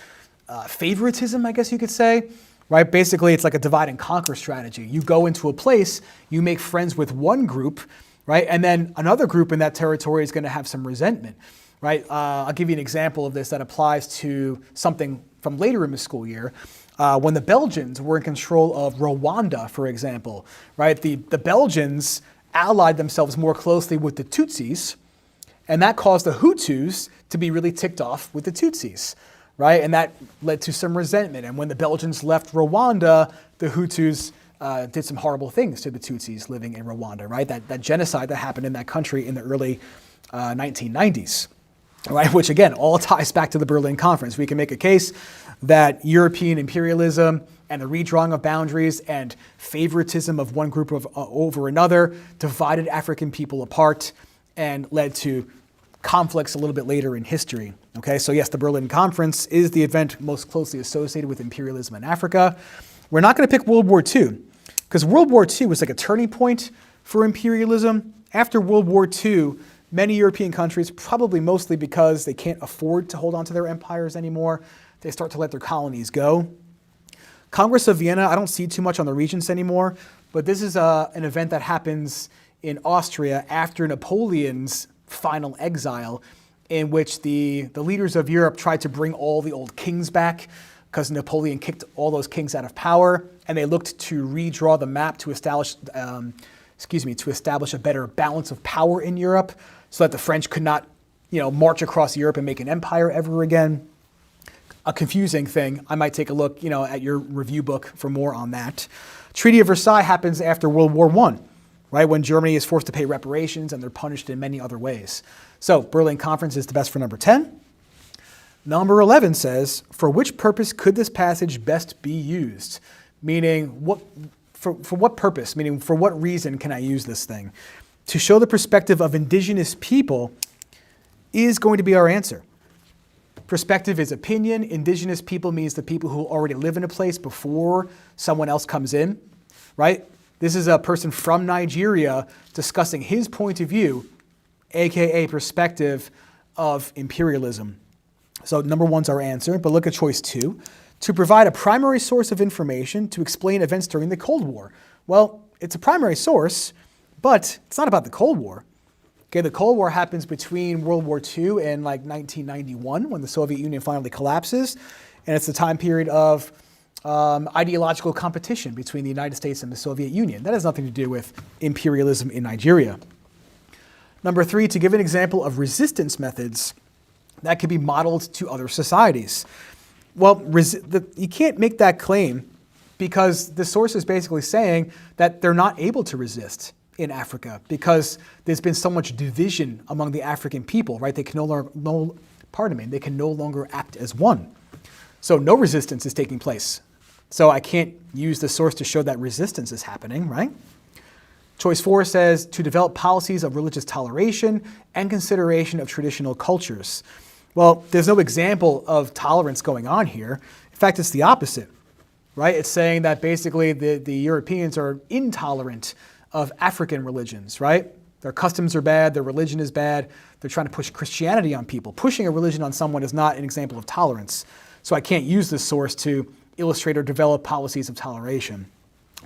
favoritism, I guess you could say. Right? Basically, it's like a divide and conquer strategy. You go into a place, you make friends with one group, right? And then another group in that territory is going to have some resentment, right? I'll give you an example of this that applies to something from later in the school year. When the Belgians were in control of Rwanda, for example, right? The Belgians allied themselves more closely with the Tutsis, and that caused the Hutus to be really ticked off with the Tutsis. Right? And that led to some resentment. And when the Belgians left Rwanda, the Hutus did some horrible things to the Tutsis living in Rwanda, right? That genocide that happened in that country in the early 1990s, right? Which again, all ties back to the Berlin Conference. We can make a case that European imperialism and the redrawing of boundaries and favoritism of one group over another divided African people apart and led to conflicts a little bit later in history. Okay, so yes, the Berlin Conference is the event most closely associated with imperialism in Africa. We're not going to pick World War II, because World War II was like a turning point for imperialism. After World War II, many European countries, probably mostly because they can't afford to hold on to their empires anymore, they start to let their colonies go. Congress of Vienna, I don't see too much on the Regents anymore, but this is an event that happens in Austria after Napoleon's final exile, in which the leaders of Europe tried to bring all the old kings back because Napoleon kicked all those kings out of power, and they looked to redraw the map to establish a better balance of power in Europe, so that the French could not, march across Europe and make an empire ever again. A confusing thing. I might take a look, at your review book for more on that. Treaty of Versailles happens after World War I. Right, when Germany is forced to pay reparations and they're punished in many other ways. So Berlin Conference is the best for number 10. Number 11 says, for which purpose could this passage best be used? Meaning, for what purpose? Meaning, for what reason can I use this thing? To show the perspective of indigenous people is going to be our answer. Perspective is opinion. Indigenous people means the people who already live in a place before someone else comes in, right? This is a person from Nigeria discussing his point of view, aka perspective of imperialism. So number 1's our answer, but look at choice 2. To provide a primary source of information to explain events during the Cold War. Well, it's a primary source, but it's not about the Cold War. Okay, the Cold War happens between World War II and like 1991 when the Soviet Union finally collapses, and it's the time period of ideological competition between the United States and the Soviet Union. That has nothing to do with imperialism in Nigeria. Number 3, to give an example of resistance methods that could be modeled to other societies. Well, you can't make that claim because the source is basically saying that they're not able to resist in Africa because there's been so much division among the African people, right? They can they can no longer act as one. So no resistance is taking place. So I can't use the source to show that resistance is happening, right? Choice 4 says to develop policies of religious toleration and consideration of traditional cultures. Well, there's no example of tolerance going on here. In fact, it's the opposite, right? It's saying that basically the Europeans are intolerant of African religions, right? Their customs are bad, their religion is bad. They're trying to push Christianity on people. Pushing a religion on someone is not an example of tolerance. So I can't use this source to illustrate or develop policies of toleration.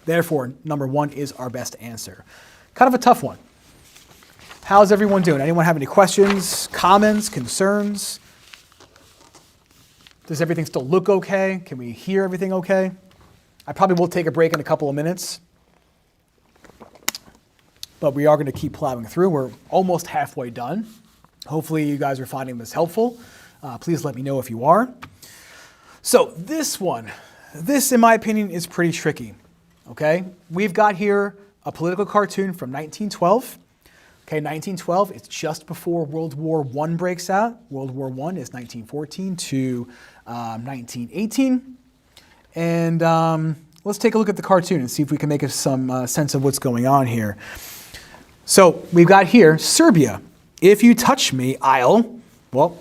Therefore, number 1 is our best answer. Kind of a tough one. How's everyone doing? Anyone have any questions, comments, concerns? Does everything still look okay? Can we hear everything okay? I probably will take a break in a couple of minutes, but we are going to keep plowing through. We're almost halfway done. Hopefully you guys are finding this helpful. Please let me know if you are. So this one, this in my opinion is pretty tricky. Okay, we've got here a political cartoon from 1912. Okay, 1912, it's just before World War I breaks out. World War I is 1914 to 1918. And let's take a look at the cartoon and see if we can make some sense of what's going on here. So we've got here Serbia. If you touch me, I'll, well,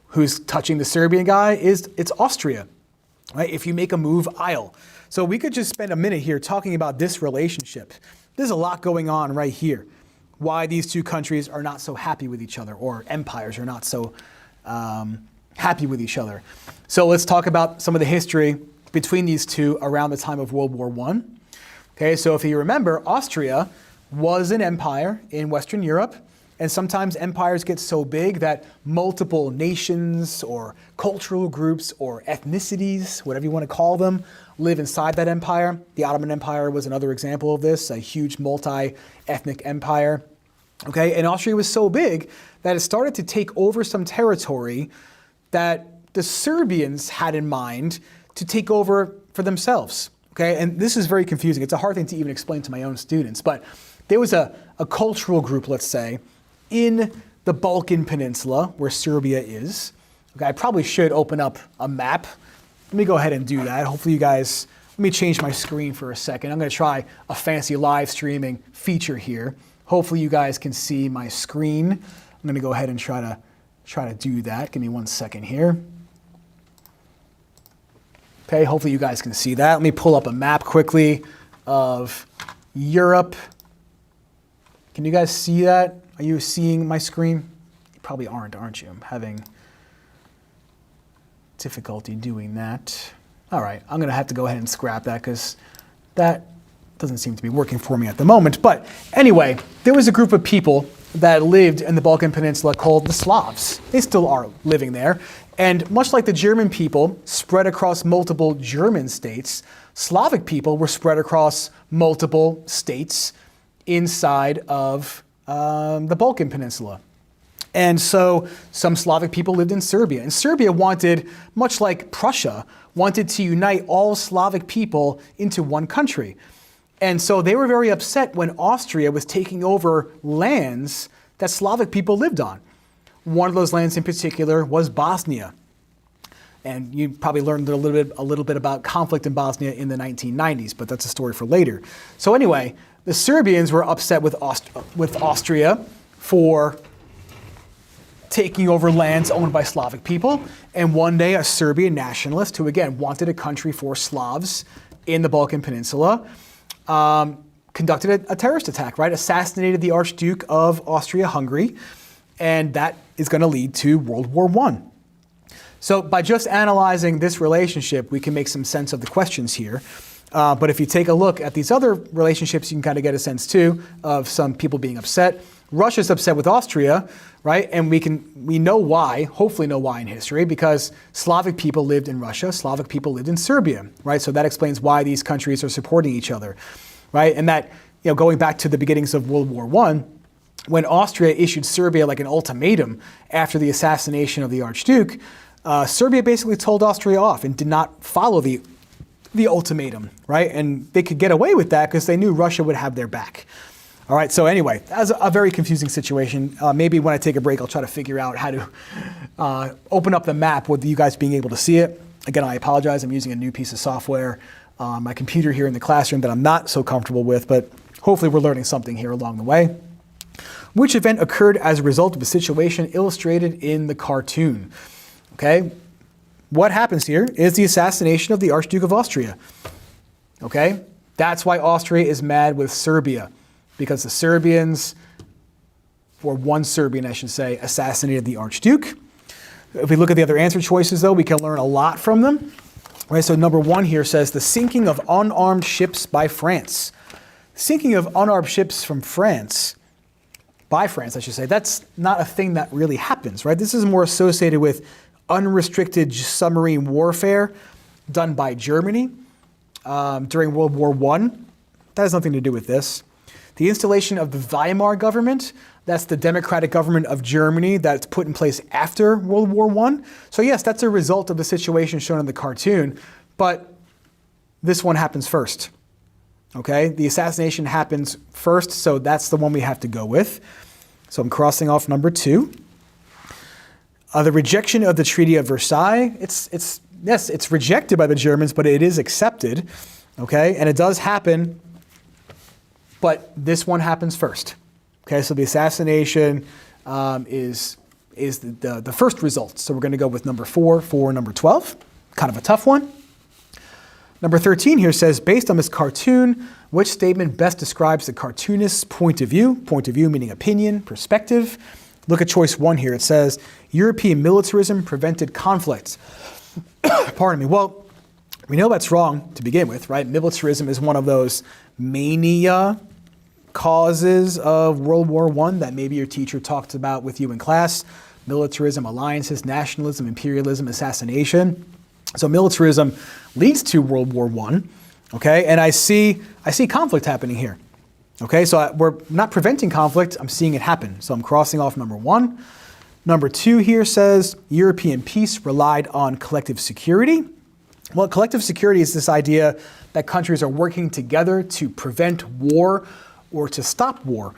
who's touching the Serbian guy? It's Austria, right? If you make a move, I'll. So we could just spend a minute here talking about this relationship. There's a lot going on right here. Why these two countries are not so happy with each other, or empires are not so happy with each other. So let's talk about some of the history between these two around the time of World War I. Okay, so if you remember, Austria was an empire in Western Europe, and sometimes empires get so big that multiple nations or cultural groups or ethnicities, whatever you want to call them, live inside that empire. The Ottoman Empire was another example of this, a huge multi-ethnic empire. Okay, and Austria was so big that it started to take over some territory that the Serbians had in mind to take over for themselves. Okay, and this is very confusing. It's a hard thing to even explain to my own students, but there was a cultural group, let's say, in the Balkan Peninsula, where Serbia is. Okay, I probably should open up a map. Let me go ahead and do that. Hopefully you guys, let me change my screen for a second. I'm going to try a fancy live streaming feature here. Hopefully you guys can see my screen. I'm going to go ahead and try to do that. Give me 1 second here. Okay, hopefully you guys can see that. Let me pull up a map quickly of Europe. Can you guys see that? Are you seeing my screen? You probably aren't you? I'm having difficulty doing that. All right, I'm gonna have to go ahead and scrap that because that doesn't seem to be working for me at the moment. But anyway, there was a group of people that lived in the Balkan Peninsula called the Slavs. They still are living there. And much like the German people spread across multiple German states, Slavic people were spread across multiple states inside of the Balkan Peninsula. And so some Slavic people lived in Serbia. And Serbia wanted, much like Prussia, wanted to unite all Slavic people into one country. And so they were very upset when Austria was taking over lands that Slavic people lived on. One of those lands in particular was Bosnia. And you probably learned a little bit about conflict in Bosnia in the 1990s, but that's a story for later. So anyway, the Serbians were upset with Austria for taking over lands owned by Slavic people. And one day a Serbian nationalist, who again wanted a country for Slavs in the Balkan Peninsula, conducted a terrorist attack, right? Assassinated the Archduke of Austria-Hungary, and that is going to lead to World War I. So by just analyzing this relationship, we can make some sense of the questions here. But if you take a look at these other relationships, you can kind of get a sense too of some people being upset. Russia's upset with Austria, right? And we know why, hopefully know why in history, because Slavic people lived in Russia, Slavic people lived in Serbia, right? So that explains why these countries are supporting each other, right? And that, going back to the beginnings of World War I, when Austria issued Serbia like an ultimatum after the assassination of the Archduke, Serbia basically told Austria off and did not follow the the ultimatum, right? And they could get away with that because they knew Russia would have their back. All right, so anyway, that's a very confusing situation. Maybe when I take a break, I'll try to figure out how to open up the map with you guys being able to see it. Again, I apologize. I'm using a new piece of software on my computer here in the classroom that I'm not so comfortable with, but hopefully we're learning something here along the way. Which event occurred as a result of a situation illustrated in the cartoon? Okay, what happens here is the assassination of the Archduke of Austria. Okay, that's why Austria is mad with Serbia, because the Serbians, or one Serbian I should say, assassinated the Archduke. If we look at the other answer choices though, we can learn a lot from them. Right, so number 1 here says the sinking of unarmed ships by France. Sinking of unarmed ships from France, by France I should say, that's not a thing that really happens, right? This is more associated with unrestricted submarine warfare done by Germany during World War I. That has nothing to do with this. The installation of the Weimar government, that's the democratic government of Germany that's put in place after World War I. So yes, that's a result of the situation shown in the cartoon, but this one happens first. Okay, the assassination happens first, so that's the one we have to go with. So I'm crossing off number 2. The rejection of the Treaty of Versailles, yes, it's rejected by the Germans, but it is accepted. Okay, and it does happen, but this one happens first. Okay, so the assassination is the first result. So we're going to go with number 4 for number 12. Kind of a tough one. Number 13 here says, based on this cartoon, which statement best describes the cartoonist's point of view? Point of view meaning opinion, perspective. Look at choice 1 here. It says, European militarism prevented conflict. Pardon me. Well, we know that's wrong to begin with, right? Militarism is one of those mania causes of World War I that maybe your teacher talked about with you in class. Militarism, alliances, nationalism, imperialism, assassination. So militarism leads to World War I, okay? And I see conflict happening here, okay? So we're not preventing conflict, I'm seeing it happen. So I'm crossing off number 1. Number 2 here says, European peace relied on collective security. Well, collective security is this idea that countries are working together to prevent war or to stop war.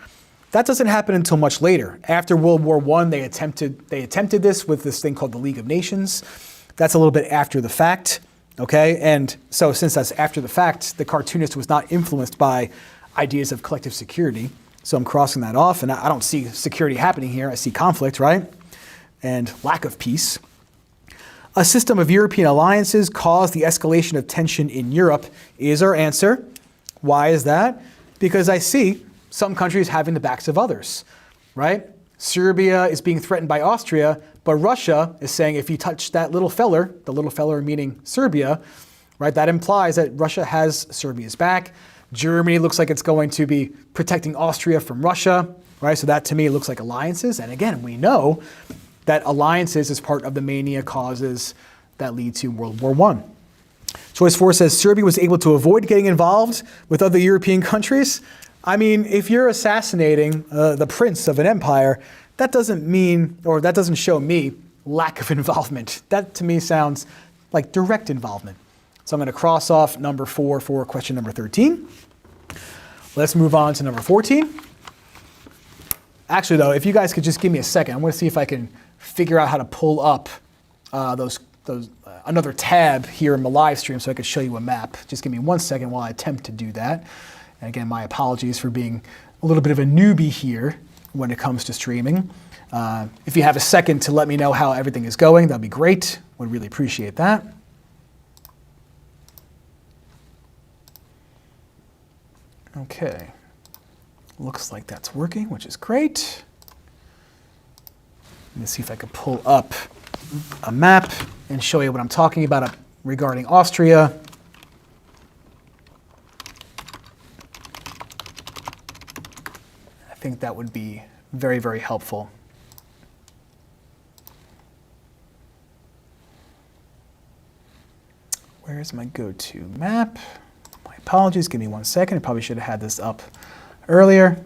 That doesn't happen until much later. After World War I, they attempted this with this thing called the League of Nations. That's a little bit after the fact, okay? And so since that's after the fact, the cartoonist was not influenced by ideas of collective security. So I'm crossing that off, and I don't see security happening here. I see conflict, right? And lack of peace. A system of European alliances caused the escalation of tension in Europe is our answer. Why is that? Because I see some countries having the backs of others, right? Serbia is being threatened by Austria, but Russia is saying if you touch that little feller, the little feller meaning Serbia, right? That implies that Russia has Serbia's back. Germany looks like it's going to be protecting Austria from Russia, right? So that to me looks like alliances. And again, we know that alliances is part of the mania causes that lead to World War I. Choice 4 says Serbia was able to avoid getting involved with other European countries. I mean, if you're assassinating the prince of an empire, that doesn't mean, or that doesn't show me lack of involvement. That to me sounds like direct involvement. So I'm going to cross off number 4 for question number 13. Let's move on to number 14. Actually though, if you guys could just give me a second, I'm going to see if I can figure out how to pull up another tab here in my live stream so I could show you a map. Just give me 1 second while I attempt to do that. And again, my apologies for being a little bit of a newbie here when it comes to streaming. If you have a second to let me know how everything is going, that'd be great. Would really appreciate that. Okay, looks like that's working, which is great. Let me see if I can pull up a map and show you what I'm talking about regarding Austria. I think that would be very, very helpful. Where's my go-to map? My apologies, give me 1 second. I probably should have had this up earlier.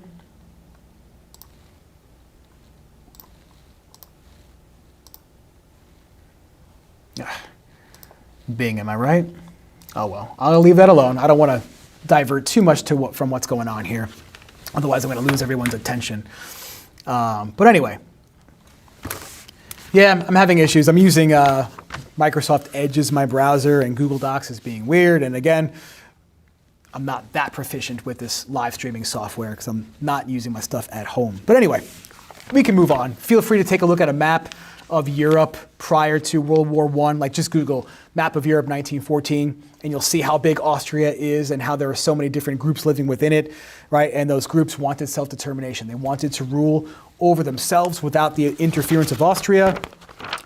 Bing, am I right? Oh well, I'll leave that alone. I don't want to divert too much from what's going on here. Otherwise, I'm going to lose everyone's attention. But anyway, yeah, I'm having issues. I'm using Microsoft Edge as my browser, and Google Docs is being weird. And again, I'm not that proficient with this live streaming software because I'm not using my stuff at home. But anyway, we can move on. Feel free to take a look at a map of Europe prior to World War I. Like just Google map of Europe 1914, and you'll see how big Austria is and how there are so many different groups living within it, right? And those groups wanted self-determination. They wanted to rule over themselves without the interference of Austria.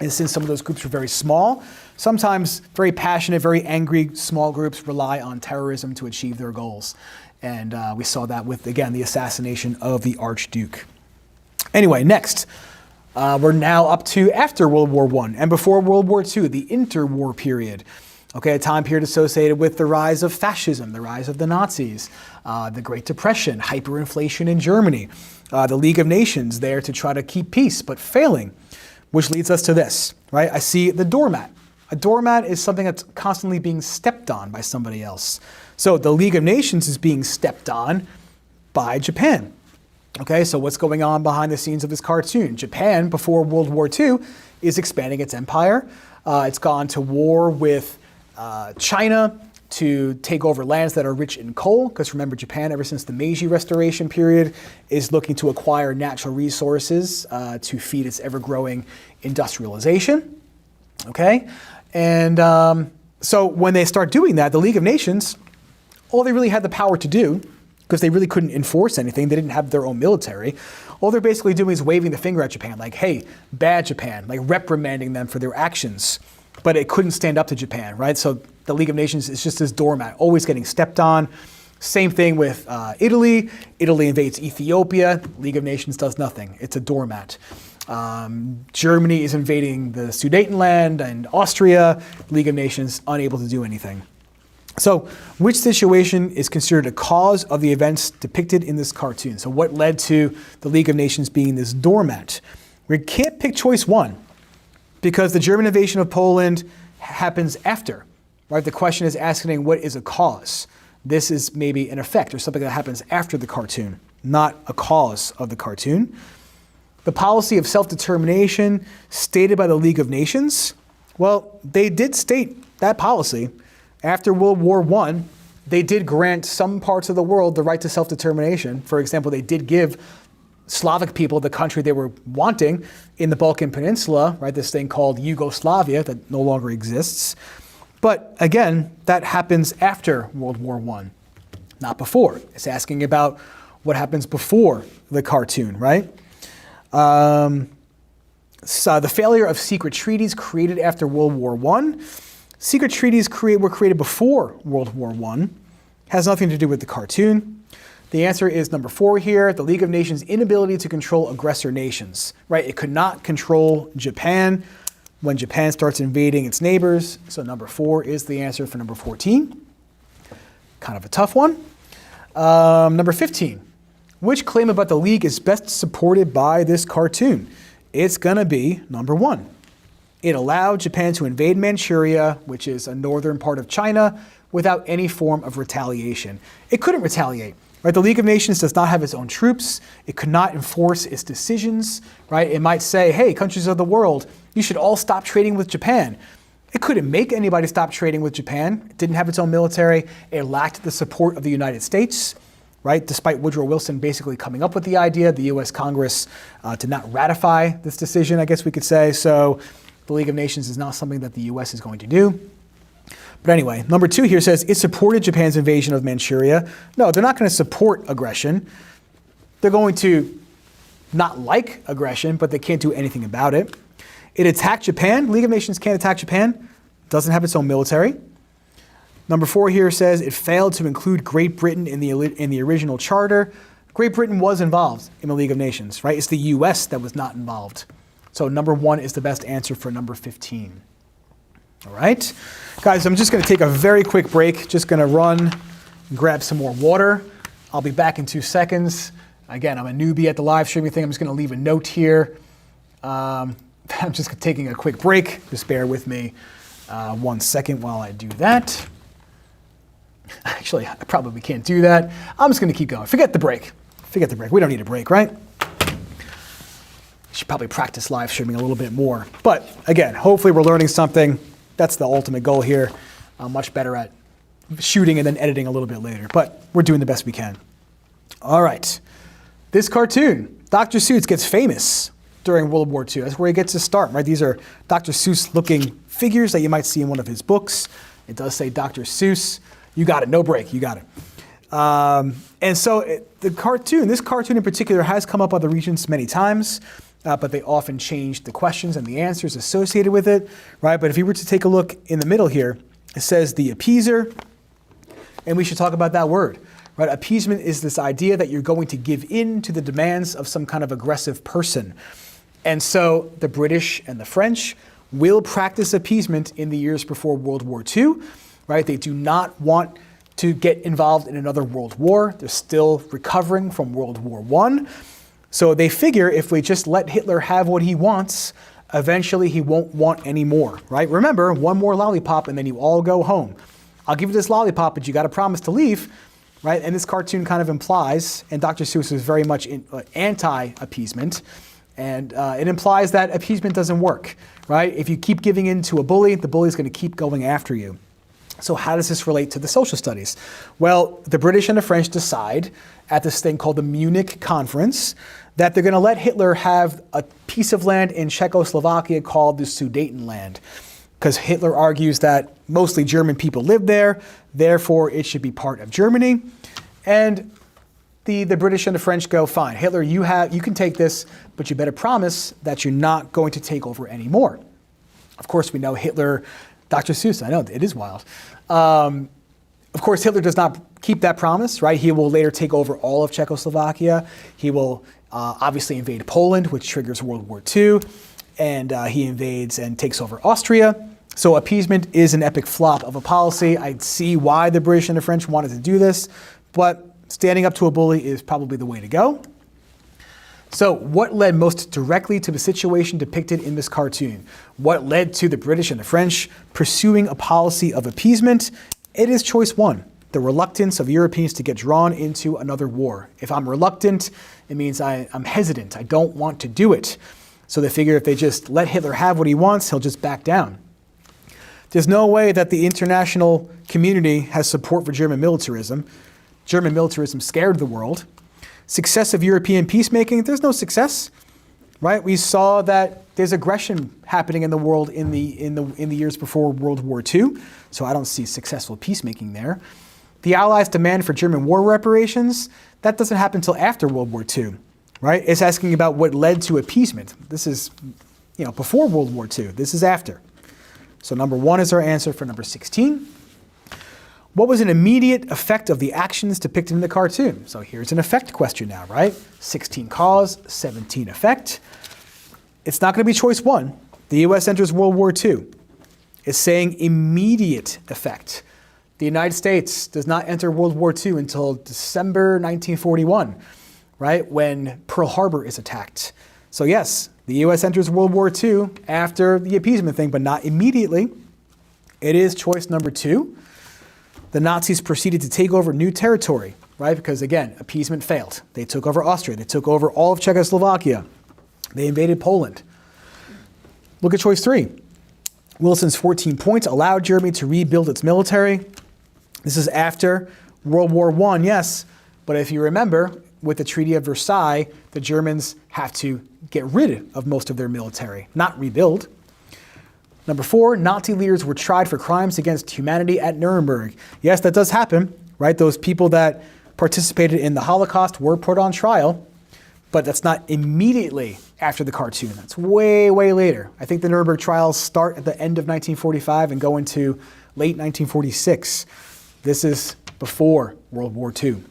And since some of those groups were very small, sometimes very passionate, very angry, small groups rely on terrorism to achieve their goals. And we saw that with, again, the assassination of the Archduke. Anyway, next. We're now up to after World War I and before World War II, the interwar period. Okay, a time period associated with the rise of fascism, the rise of the Nazis, the Great Depression, hyperinflation in Germany, the League of Nations there to try to keep peace, but failing, which leads us to this, right? I see the doormat. A doormat is something that's constantly being stepped on by somebody else. So the League of Nations is being stepped on by Japan. Okay, so what's going on behind the scenes of this cartoon? Japan, before World War II, is expanding its empire. It's gone to war with China to take over lands that are rich in coal, because remember, Japan, ever since the Meiji Restoration period, is looking to acquire natural resources to feed its ever-growing industrialization. Okay, and so when they start doing that, the League of Nations, all they really had the power to do, because they really couldn't enforce anything. They didn't have their own military. All they're basically doing is waving the finger at Japan, like, hey, bad Japan, like reprimanding them for their actions. But it couldn't stand up to Japan, right? So the League of Nations is just this doormat, always getting stepped on. Same thing with Italy. Italy invades Ethiopia. League of Nations does nothing. It's a doormat. Germany is invading the Sudetenland and Austria. League of Nations unable to do anything. So which situation is considered a cause of the events depicted in this cartoon? So what led to the League of Nations being this doormat? We can't pick choice one because the German invasion of Poland happens after, right? The question is asking what is a cause? This is maybe an effect or something that happens after the cartoon, not a cause of the cartoon. The policy of self-determination stated by the League of Nations, well, they did state that policy. After World War I, they did grant some parts of the world the right to self-determination. For example, they did give Slavic people the country they were wanting in the Balkan Peninsula, right? This thing called Yugoslavia that no longer exists. But again, that happens after World War I, not before. It's asking about what happens before the cartoon, right? So the failure of secret treaties created after World War I. Secret treaties were created before World War I. Has nothing to do with the cartoon. The answer is number 4 here, the League of Nations' inability to control aggressor nations, right? It could not control Japan when Japan starts invading its neighbors. So number 4 is the answer for number 14. Kind of a tough one. Number 15, which claim about the League is best supported by this cartoon? It's gonna be number 1. It allowed Japan to invade Manchuria, which is a northern part of China, without any form of retaliation. It couldn't retaliate, right? The League of Nations does not have its own troops. It could not enforce its decisions, right? It might say, hey, countries of the world, you should all stop trading with Japan. It couldn't make anybody stop trading with Japan. It didn't have its own military. It lacked the support of the United States, right? Despite Woodrow Wilson basically coming up with the idea, the US Congress did not ratify this decision, I guess we could say. So the League of Nations is not something that the US is going to do. But anyway, number 2 here says it supported Japan's invasion of Manchuria. No, they're not going to support aggression. They're going to not like aggression, but they can't do anything about it. It attacked Japan. League of Nations can't attack Japan. Doesn't have its own military. Number 4 here says it failed to include Great Britain in the original charter. Great Britain was involved in the League of Nations, right? It's the US that was not involved. So number 1 is the best answer for number 15. All right, guys, I'm just going to take a very quick break. Just going to run and grab some more water. I'll be back in 2 seconds. Again, I'm a newbie at the live streaming thing. I'm just going to leave a note here. I'm just taking a quick break. Just bear with me 1 second while I do that. Actually, I probably can't do that. I'm just going to keep going. Forget the break. Forget the break. We don't need a break, right? Should probably practice live streaming a little bit more. But again, hopefully we're learning something. That's the ultimate goal here. I'm much better at shooting and then editing a little bit later, but we're doing the best we can. All right. This cartoon, Dr. Seuss gets famous during World War II. That's where he gets his start, right? These are Dr. Seuss looking figures that you might see in one of his books. It does say Dr. Seuss. You got it, no break, you got it. And so this cartoon in particular has come up on the Regents many times, but they often change the questions and the answers associated with it, right? But if you were to take a look in the middle here, it says the appeaser, and we should talk about that word, right? Appeasement is this idea that you're going to give in to the demands of some kind of aggressive person. And so the British and the French will practice appeasement in the years before World War II, right? They do not want to get involved in another world war. They're still recovering from World War I. So they figure if we just let Hitler have what he wants, eventually he won't want any more, right? Remember, one more lollipop and then you all go home. I'll give you this lollipop, but you got to promise to leave, right? And this cartoon kind of implies, and Dr. Seuss is very much anti-appeasement, and it implies that appeasement doesn't work, right? If you keep giving in to a bully, the bully's going to keep going after you. So how does this relate to the social studies? Well, the British and the French decide at this thing called the Munich Conference that they're going to let Hitler have a piece of land in Czechoslovakia called the Sudetenland, because Hitler argues that mostly German people live there, therefore it should be part of Germany. And the British and the French go, fine, Hitler, you can take this, but you better promise that you're not going to take over anymore. Of course, we know Hitler, Dr. Seuss, I know, it is wild. Of course, Hitler does not keep that promise, right? He will later take over all of Czechoslovakia. He will obviously invade Poland, which triggers World War II, and he invades and takes over Austria. So appeasement is an epic flop of a policy. I see why the British and the French wanted to do this, but standing up to a bully is probably the way to go. So what led most directly to the situation depicted in this cartoon? What led to the British and the French pursuing a policy of appeasement? It is choice one, the reluctance of Europeans to get drawn into another war. If I'm reluctant, it means I'm hesitant. I don't want to do it. So they figure if they just let Hitler have what he wants, he'll just back down. There's no way that the international community has support for German militarism. German militarism scared the world. Success of European peacemaking, there's no success, right? We saw that there's aggression happening in the world in the years before World War II, so I don't see successful peacemaking there. The Allies' demand for German war reparations, that doesn't happen until after World War II, right? It's asking about what led to appeasement. This is, before World War II. This is after. So number one is our answer for number 16. What was an immediate effect of the actions depicted in the cartoon? So here's an effect question now, right? 16 cause, 17 effect. It's not going to be choice one. The US enters World War II. It's saying immediate effect. The United States does not enter World War II until December 1941, right? When Pearl Harbor is attacked. So yes, the US enters World War II after the appeasement thing, but not immediately. It is choice number two. The Nazis proceeded to take over new territory, right? Because again, appeasement failed. They took over Austria. They took over all of Czechoslovakia. They invaded Poland. Look at choice three. Wilson's 14 points allowed Germany to rebuild its military. This is after World War I, yes, but if you remember, with the Treaty of Versailles, the Germans have to get rid of most of their military, not rebuild. Number four, Nazi leaders were tried for crimes against humanity at Nuremberg. Yes, that does happen, right? Those people that participated in the Holocaust were put on trial, but that's not immediately after the cartoon. That's way, way later. I think the Nuremberg trials start at the end of 1945 and go into late 1946. This is before World War II.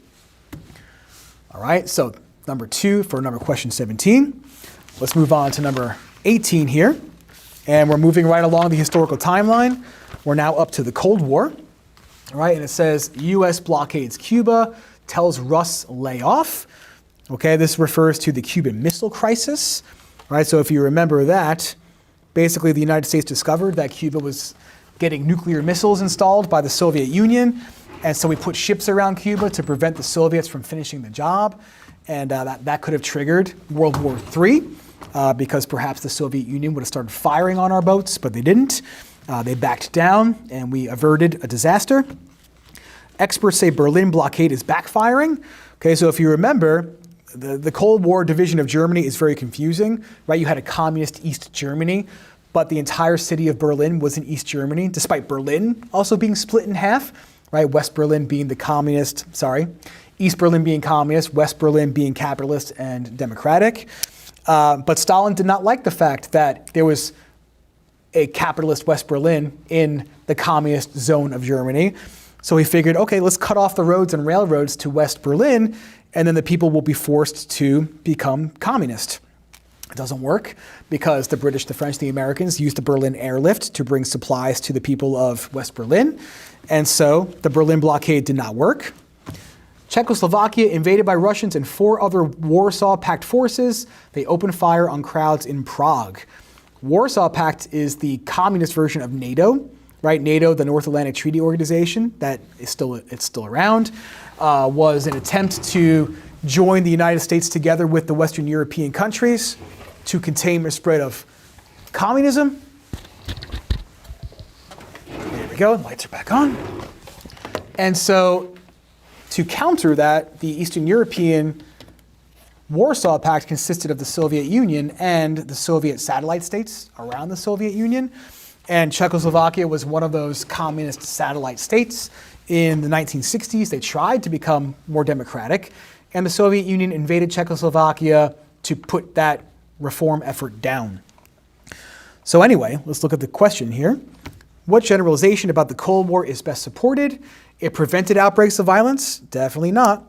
All right, so number two for number question 17. Let's move on to number 18 here. And we're moving right along the historical timeline. We're now up to the Cold War, all right? And it says US blockades Cuba, tells Russ lay off. Okay, this refers to the Cuban Missile Crisis, all right? So if you remember that, basically the United States discovered that Cuba was getting nuclear missiles installed by the Soviet Union, And so we put ships around Cuba to prevent the Soviets from finishing the job. And that could have triggered World War III because perhaps the Soviet Union would have started firing on our boats, but they didn't. They backed down and we averted a disaster. Experts say Berlin blockade is backfiring. Okay, so if you remember, the Cold War division of Germany is very confusing, right? You had a communist East Germany, but the entire city of Berlin was in East Germany, despite Berlin also being split in half, right? West Berlin being the communist, East Berlin being communist, West Berlin being capitalist and democratic. But Stalin did not like the fact that there was a capitalist West Berlin in the communist zone of Germany. So he figured, okay, let's cut off the roads and railroads to West Berlin, and then the people will be forced to become communist. It doesn't work because the British, the French, the Americans used the Berlin airlift to bring supplies to the people of West Berlin. And so the Berlin blockade did not work. Czechoslovakia invaded by Russians and 4 other Warsaw Pact forces. They opened fire on crowds in Prague. Warsaw Pact is the communist version of NATO, right? NATO, the North Atlantic Treaty Organization, it's still around, was an attempt to join the United States together with the Western European countries to contain the spread of communism. There we go, lights are back on. And so to counter that, the Eastern European Warsaw Pact consisted of the Soviet Union and the Soviet satellite states around the Soviet Union. And Czechoslovakia was one of those communist satellite states. In the 1960s, they tried to become more democratic, and the Soviet Union invaded Czechoslovakia to put that reform effort down. So anyway, let's look at the question here. What generalization about the Cold War is best supported? It prevented outbreaks of violence? Definitely not,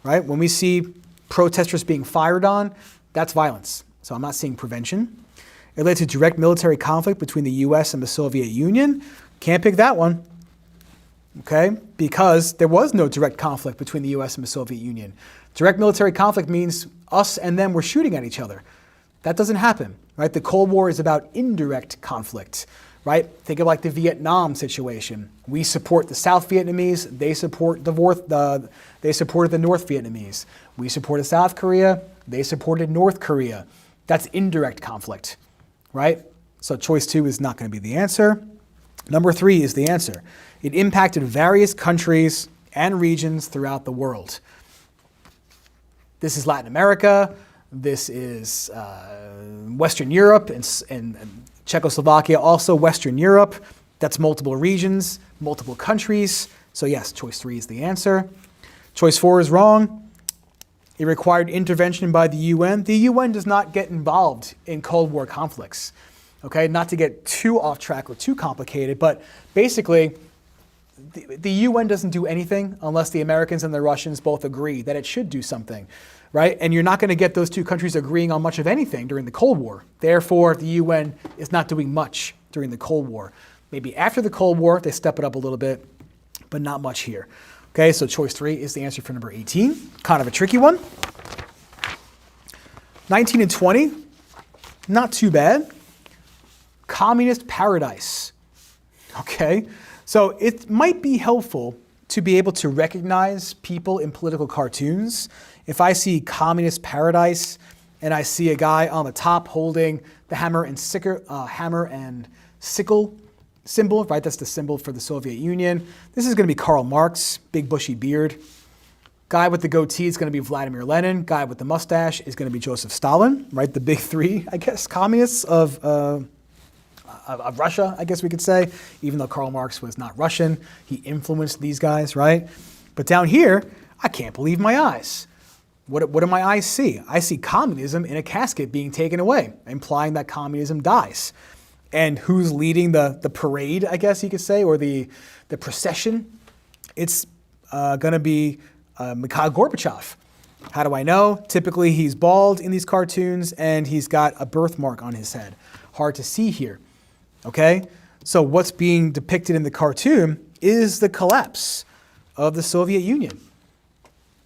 right? When we see protesters being fired on, that's violence. So I'm not seeing prevention. It led to direct military conflict between the US and the Soviet Union. Can't pick that one, okay? Because there was no direct conflict between the US and the Soviet Union. Direct military conflict means us and them were shooting at each other. That doesn't happen, right? The Cold War is about indirect conflict, right? Think of like the Vietnam situation. We support the South Vietnamese, they supported the North Vietnamese. We supported South Korea, they supported North Korea. That's indirect conflict, right? So choice 2 is not going to be the answer. Number 3 is the answer. It impacted various countries and regions throughout the world. This is Latin America, this is Western Europe, and Czechoslovakia, also Western Europe. That's multiple regions, multiple countries. So yes, choice 3 is the answer. Choice 4 is wrong. It required intervention by the UN. The UN does not get involved in Cold War conflicts. Okay, not to get too off track or too complicated, but basically, the UN doesn't do anything unless the Americans and the Russians both agree that it should do something, right? And you're not going to get those two countries agreeing on much of anything during the Cold War. Therefore, the UN is not doing much during the Cold War. Maybe after the Cold War, they step it up a little bit, but not much here. Okay, so choice 3 is the answer for number 18. Kind of a tricky one. 19 and 20, not too bad. Communist paradise. Okay, so it might be helpful to be able to recognize people in political cartoons. If I see communist paradise and I see a guy on the top holding the hammer and sickle symbol, right? That's the symbol for the Soviet Union. This is going to be Karl Marx, big bushy beard. Guy with the goatee is going to be Vladimir Lenin. Guy with the mustache is going to be Joseph Stalin, right? The big 3, I guess, communists of Russia, I guess we could say, even though Karl Marx was not Russian. He influenced these guys, right? But down here, I can't believe my eyes. What do my eyes see? I see communism in a casket being taken away, implying that communism dies. And who's leading the parade, I guess you could say, or the procession? It's going to be Mikhail Gorbachev. How do I know? Typically, he's bald in these cartoons, and he's got a birthmark on his head. Hard to see here, okay? So what's being depicted in the cartoon is the collapse of the Soviet Union.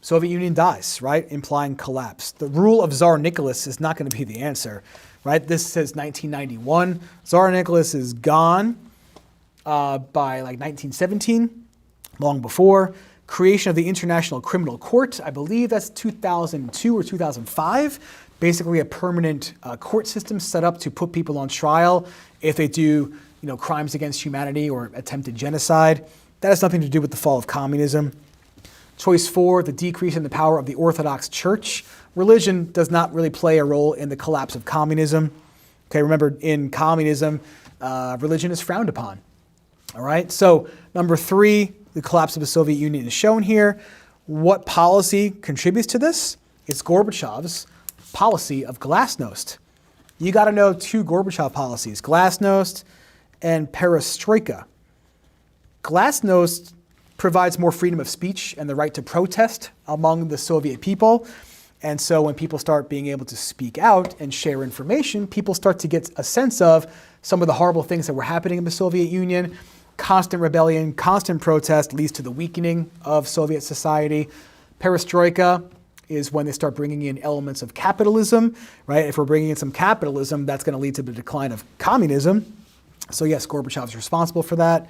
Soviet Union dies, right? Implying collapse. The rule of Tsar Nicholas is not going to be the answer, right? This says 1991. Tsar Nicholas is gone by like 1917. long before. Creation of the International Criminal Court, I believe that's 2002 or 2005. Basically a permanent court system set up to put people on trial if they do crimes against humanity or attempted genocide. That has nothing to do with the fall of communism. Choice 4, the decrease in the power of the Orthodox Church. Religion does not really play a role in the collapse of communism. Okay, remember in communism, religion is frowned upon. All right, so number 3, the collapse of the Soviet Union is shown here. What policy contributes to this? It's Gorbachev's policy of glasnost. You got to know 2 Gorbachev policies, glasnost and perestroika. Glasnost provides more freedom of speech and the right to protest among the Soviet people. And so when people start being able to speak out and share information, people start to get a sense of some of the horrible things that were happening in the Soviet Union. Constant rebellion, constant protest leads to the weakening of Soviet society. Perestroika is when they start bringing in elements of capitalism, right? If we're bringing in some capitalism, that's going to lead to the decline of communism. So yes, Gorbachev is responsible for that.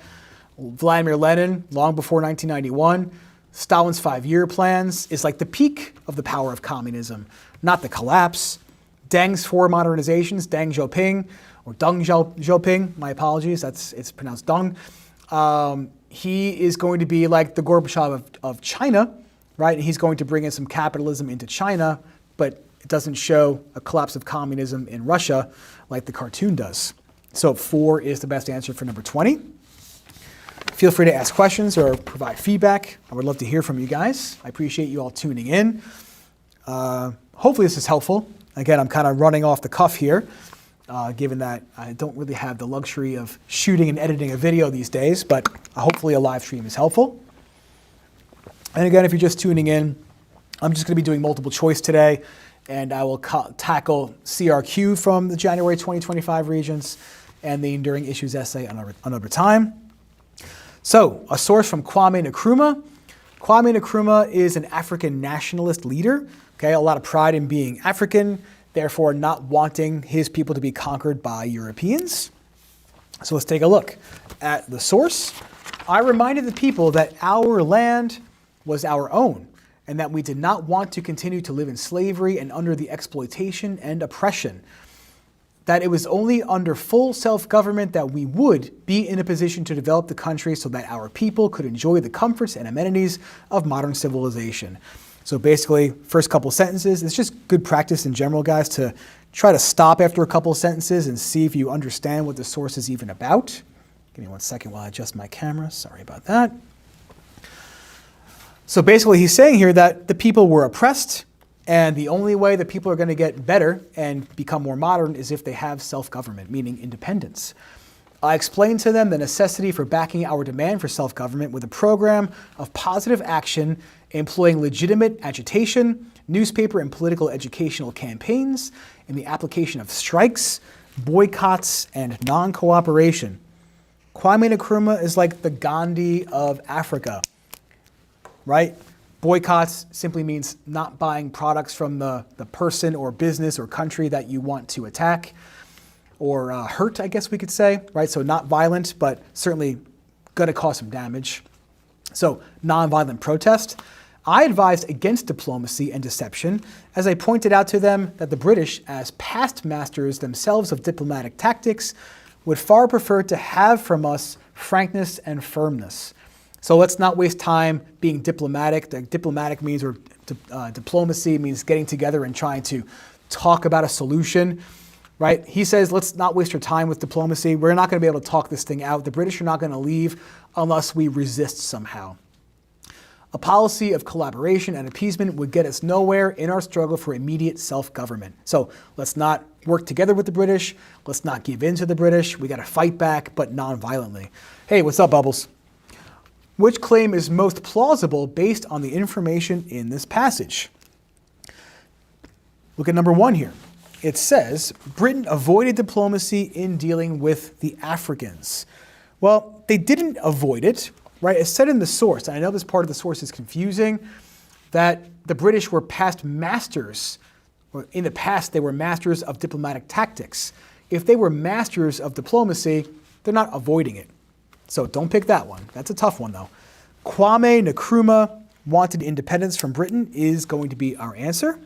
Vladimir Lenin, long before 1991, Stalin's 5-year plans is like the peak of the power of communism, not the collapse. Deng's 4 modernizations, Deng Xiaoping, or Deng Xiaoping, my apologies, it's pronounced Deng. He is going to be like the Gorbachev of China, right? And he's going to bring in some capitalism into China, but it doesn't show a collapse of communism in Russia like the cartoon does. So 4 is the best answer for number 20. Feel free to ask questions or provide feedback. I would love to hear from you guys. I appreciate you all tuning in. Hopefully this is helpful. Again, I'm kind of running off the cuff here, given that I don't really have the luxury of shooting and editing a video these days, but hopefully a live stream is helpful. And again, if you're just tuning in, I'm just going to be doing multiple choice today, and I will tackle CRQ from the January 2025 Regents and the Enduring Issues essay another time. So, a source from Kwame Nkrumah. Kwame Nkrumah is an African nationalist leader, okay, a lot of pride in being African, therefore not wanting his people to be conquered by Europeans. So let's take a look at the source. I reminded the people that our land was our own, and that we did not want to continue to live in slavery and under the exploitation and oppression. That it was only under full self-government that we would be in a position to develop the country so that our people could enjoy the comforts and amenities of modern civilization. So basically, first couple sentences, it's just good practice in general, guys, to try to stop after a couple sentences and see if you understand what the source is even about. Give me 1 second while I adjust my camera. Sorry about that. So basically, he's saying here that the people were oppressed, and the only way that people are going to get better and become more modern is if they have self-government, meaning independence. I explained to them the necessity for backing our demand for self-government with a program of positive action employing legitimate agitation, newspaper and political educational campaigns, and the application of strikes, boycotts, and non-cooperation. Kwame Nkrumah is like the Gandhi of Africa, right? Boycotts simply means not buying products from the person or business or country that you want to attack or hurt, I guess we could say, right? So not violent, but certainly going to cause some damage. So nonviolent protest. I advised against diplomacy and deception, as I pointed out to them that the British, as past masters themselves of diplomatic tactics, would far prefer to have from us frankness and firmness. So let's not waste time being diplomatic. The diplomatic means, or diplomacy means getting together and trying to talk about a solution, right? He says, let's not waste our time with diplomacy. We're not going to be able to talk this thing out. The British are not going to leave unless we resist somehow. A policy of collaboration and appeasement would get us nowhere in our struggle for immediate self-government. So let's not work together with the British. Let's not give in to the British. We got to fight back, but non-violently. Hey, what's up, Bubbles? Which claim is most plausible based on the information in this passage? Look at number 1 here. It says, Britain avoided diplomacy in dealing with the Africans. Well, they didn't avoid it, right? It's said in the source, and I know this part of the source is confusing, that the British were past masters, or in the past they were masters of diplomatic tactics. If they were masters of diplomacy, they're not avoiding it. So don't pick that one. That's a tough one, though. Kwame Nkrumah wanted independence from Britain is going to be our answer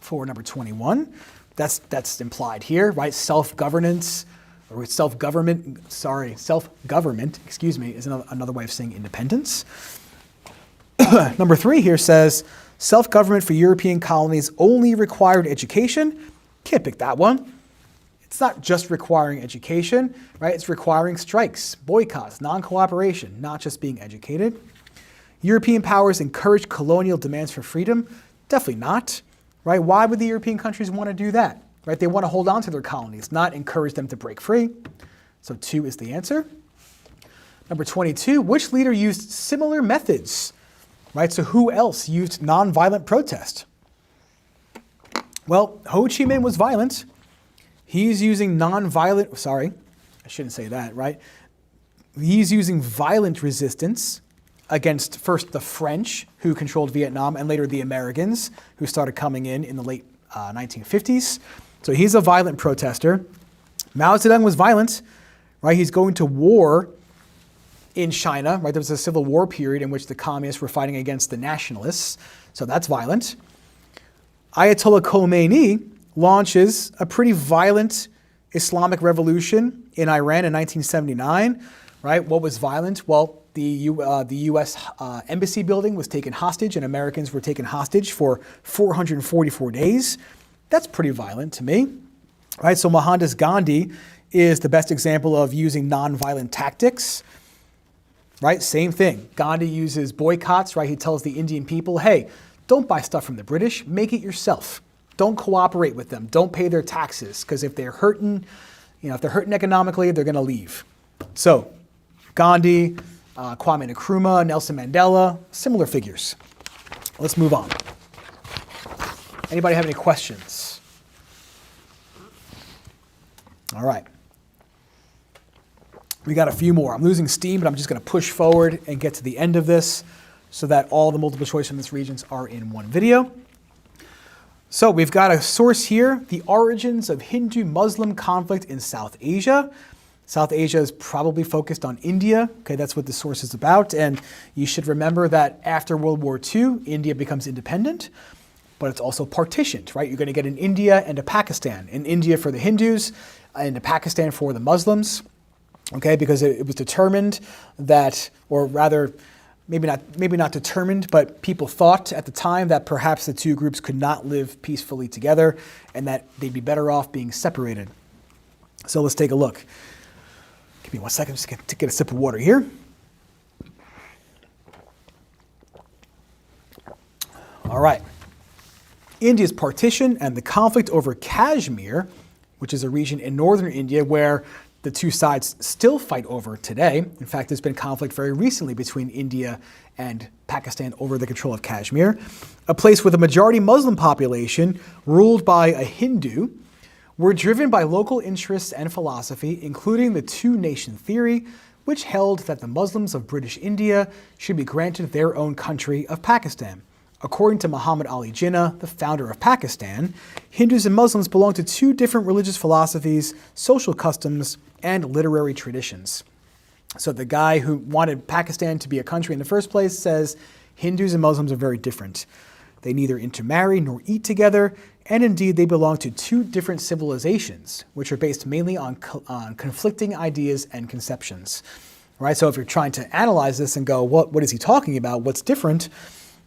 for number 21. That's implied here, right? Self-governance, or self-government, excuse me, is another way of saying independence. Number 3 here says, self-government for European colonies only required education. Can't pick that one. It's not just requiring education, right? It's requiring strikes, boycotts, non-cooperation, not just being educated. European powers encouraged colonial demands for freedom. Definitely not, right? Why would the European countries want to do that, right? They want to hold on to their colonies, not encourage them to break free. So 2 is the answer. Number 22, which leader used similar methods, right? So who else used nonviolent protest? Well, Ho Chi Minh was violent. He's using nonviolent, sorry, I shouldn't say that, right? He's using violent resistance against first the French, who controlled Vietnam, and later the Americans, who started coming in the late 1950s. So he's a violent protester. Mao Zedong was violent, right? He's going to war in China, right? There was a civil war period in which the communists were fighting against the nationalists. So that's violent. Ayatollah Khomeini launches a pretty violent Islamic revolution in Iran in 1979, right? What was violent? Well, the U.S. Embassy building was taken hostage, and Americans were taken hostage for 444 days. That's pretty violent to me, right? So Mohandas Gandhi is the best example of using nonviolent tactics, right? Same thing. Gandhi uses boycotts, right? He tells the Indian people, hey, don't buy stuff from the British, make it yourself. Don't cooperate with them. Don't pay their taxes, because if they're hurting, if they're hurting economically, they're going to leave. So Gandhi, Kwame Nkrumah, Nelson Mandela, similar figures. Let's move on. Anybody have any questions? All right. We got a few more. I'm losing steam, but I'm just going to push forward and get to the end of this so that all the multiple choice from this Regents are in one video. So we've got a source here, the origins of Hindu-Muslim conflict in South Asia. South Asia is probably focused on India. Okay, that's what the source is about. And you should remember that after World War II, India becomes independent, but it's also partitioned, right? You're going to get an India and a Pakistan. An India for the Hindus and a Pakistan for the Muslims, okay? Because it was determined that, or rather, maybe not determined, but people thought at the time that perhaps the two groups could not live peacefully together and that they'd be better off being separated. So let's take a look. Give me 1 second just to get a sip of water here. All right. India's partition and the conflict over Kashmir, which is a region in northern India where the two sides still fight over today. In fact, there's been conflict very recently between India and Pakistan over the control of Kashmir, a place with a majority Muslim population ruled by a Hindu, were driven by local interests and philosophy, including the two-nation theory, which held that the Muslims of British India should be granted their own country of Pakistan. According to Muhammad Ali Jinnah, the founder of Pakistan, Hindus and Muslims belong to two different religious philosophies, social customs, and literary traditions. So the guy who wanted Pakistan to be a country in the first place says Hindus and Muslims are very different. They neither intermarry nor eat together, and indeed they belong to two different civilizations, which are based mainly on conflicting ideas and conceptions. Right? So if you're trying to analyze this and go, what is he talking about? What's different?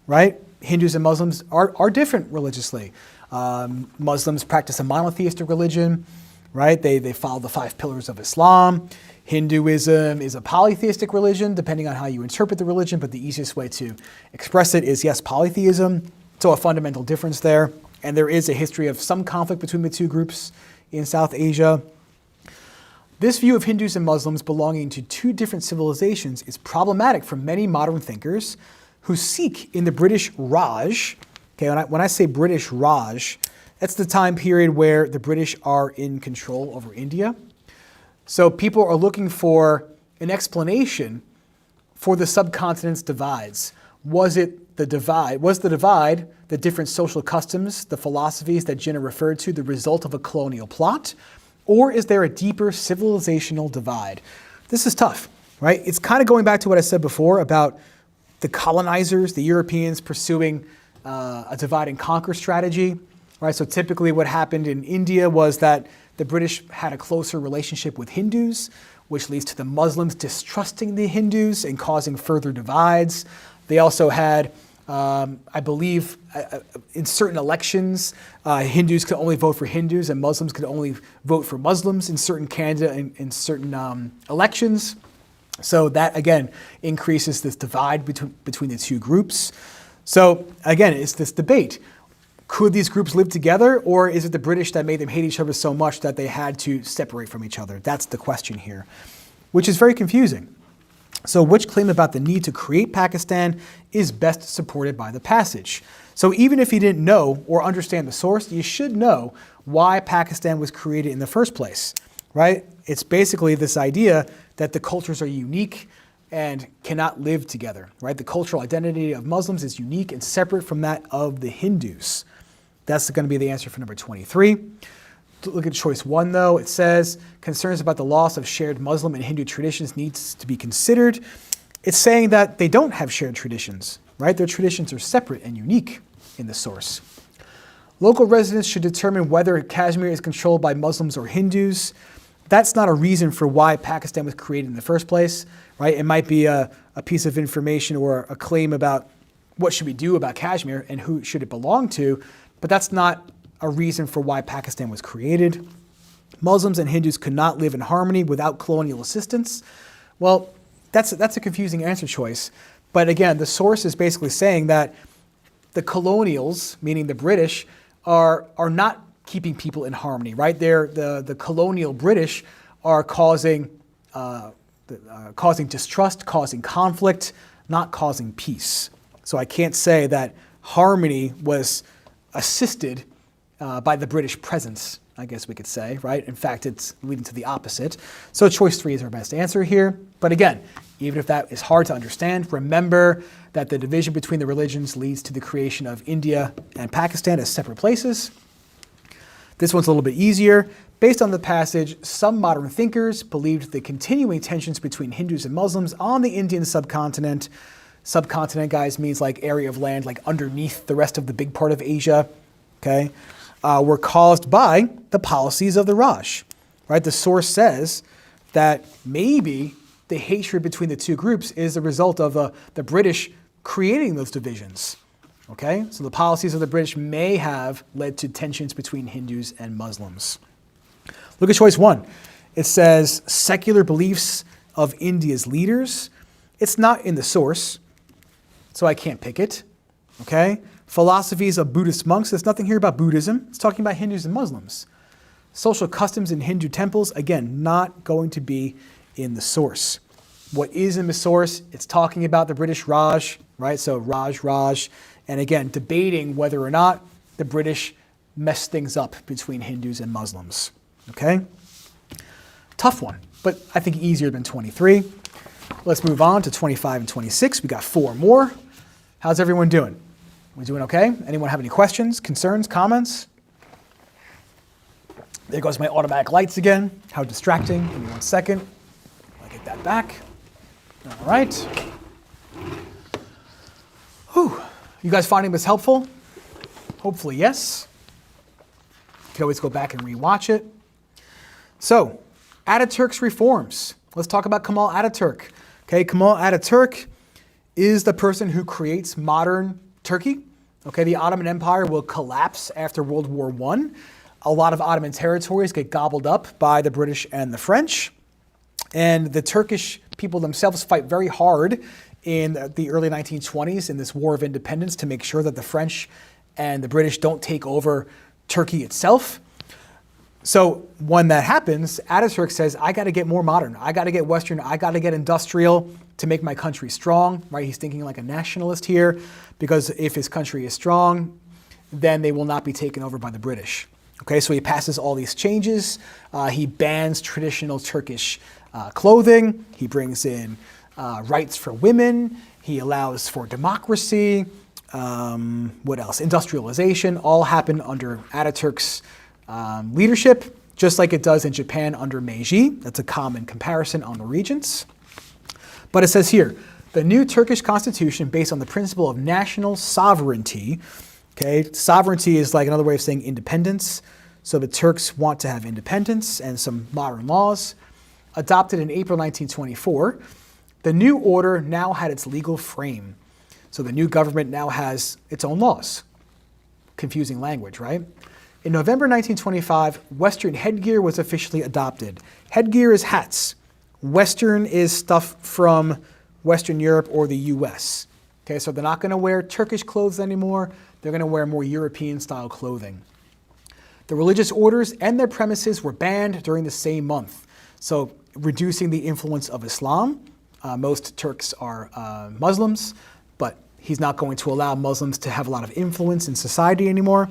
Right? Hindus and Muslims are different religiously. Muslims practice a monotheistic religion, right? They follow the 5 pillars of Islam. Hinduism is a polytheistic religion, depending on how you interpret the religion, but the easiest way to express it is, yes, polytheism. So a fundamental difference there. And there is a history of some conflict between the two groups in South Asia. This view of Hindus and Muslims belonging to two different civilizations is problematic for many modern thinkers who seek in the British Raj, okay, when I say British Raj, that's the time period where the British are in control over India. So people are looking for an explanation for the subcontinent's divides. Was the divide, the different social customs, the philosophies that Jinnah referred to, the result of a colonial plot? Or is there a deeper civilizational divide? This is tough, right? It's kind of going back to what I said before about the colonizers, the Europeans, pursuing a divide and conquer strategy, right? So typically what happened in India was that the British had a closer relationship with Hindus, which leads to the Muslims distrusting the Hindus and causing further divides. They also had, I believe, in certain elections, Hindus could only vote for Hindus and Muslims could only vote for Muslims in certain in certain elections. So that, again, increases this divide between the two groups. So, again, it's this debate. Could these groups live together, or is it the British that made them hate each other so much that they had to separate from each other? That's the question here, which is very confusing. So which claim about the need to create Pakistan is best supported by the passage? So even if you didn't know or understand the source, you should know why Pakistan was created in the first place, right? It's basically this idea that the cultures are unique and cannot live together, right? The cultural identity of Muslims is unique and separate from that of the Hindus. That's going to be the answer for number 23. Look at choice 1, though. It says, concerns about the loss of shared Muslim and Hindu traditions needs to be considered. It's saying that they don't have shared traditions, right? Their traditions are separate and unique in the source. Local residents should determine whether Kashmir is controlled by Muslims or Hindus. That's not a reason for why Pakistan was created in the first place, right? It might be a piece of information or a claim about what should we do about Kashmir and who should it belong to, but that's not a reason for why Pakistan was created. Muslims and Hindus could not live in harmony without colonial assistance. Well, that's a confusing answer choice. But again, the source is basically saying that the colonials, meaning the British, are not keeping people in harmony, right? The colonial British are causing distrust, causing conflict, not causing peace. So I can't say that harmony was assisted by the British presence, I guess we could say, right? In fact, it's leading to the opposite. So choice 3 is our best answer here. But again, even if that is hard to understand, remember that the division between the religions leads to the creation of India and Pakistan as separate places. This one's a little bit easier. Based on the passage, some modern thinkers believed the continuing tensions between Hindus and Muslims on the Indian subcontinent. Subcontinent, guys, means like area of land like underneath the rest of the big part of Asia, okay, were caused by the policies of the Raj, right? The source says that maybe the hatred between the two groups is the result of the British creating those divisions, okay? So the policies of the British may have led to tensions between Hindus and Muslims. Look at choice 1. It says secular beliefs of India's leaders. It's not in the source, so I can't pick it, okay? Philosophies of Buddhist monks. There's nothing here about Buddhism. It's talking about Hindus and Muslims. Social customs in Hindu temples, again, not going to be in the source. What is in the source? It's talking about the British Raj, right? So Raj, and again, debating whether or not the British messed things up between Hindus and Muslims, okay? Tough one, but I think easier than 23. Let's move on to 25 and 26. We got 4 more. How's everyone doing? We doing okay? Anyone have any questions, concerns, comments? There goes my automatic lights again. How distracting. Give me 1 second. I'll get that back. All right. Whew. You guys finding this helpful? Hopefully, yes. You can always go back and rewatch it. So, Ataturk's reforms. Let's talk about Kemal Ataturk. Okay, Kemal Ataturk is the person who creates modern Turkey. Okay, the Ottoman Empire will collapse after World War I. A lot of Ottoman territories get gobbled up by the British and the French. And the Turkish people themselves fight very hard in the early 1920s in this War of Independence to make sure that the French and the British don't take over Turkey itself. So when that happens, Ataturk says, I got to get more modern. I got to get Western. I got to get industrial to make my country strong, right? He's thinking like a nationalist here, because if his country is strong, then they will not be taken over by the British. Okay, so he passes all these changes. He bans traditional Turkish clothing. He brings in rights for women. He allows for democracy. What else? Industrialization. All happen under Ataturk's leadership, just like it does in Japan under Meiji. That's a common comparison on the regents. But it says here, The new Turkish constitution, based on the principle of national sovereignty, okay, sovereignty is like another way of saying independence. So the Turks want to have independence and some modern laws. Adopted in April 1924, the new order now had its legal frame. So the new government now has its own laws. Confusing language, right? In November 1925, Western headgear was officially adopted. Headgear is hats. Western is stuff from Western Europe or the US. Okay, so they're not going to wear Turkish clothes anymore. They're going to wear more European-style clothing. The religious orders and their premises were banned during the same month, so reducing the influence of Islam. Most Turks are Muslims, but he's not going to allow Muslims to have a lot of influence in society anymore.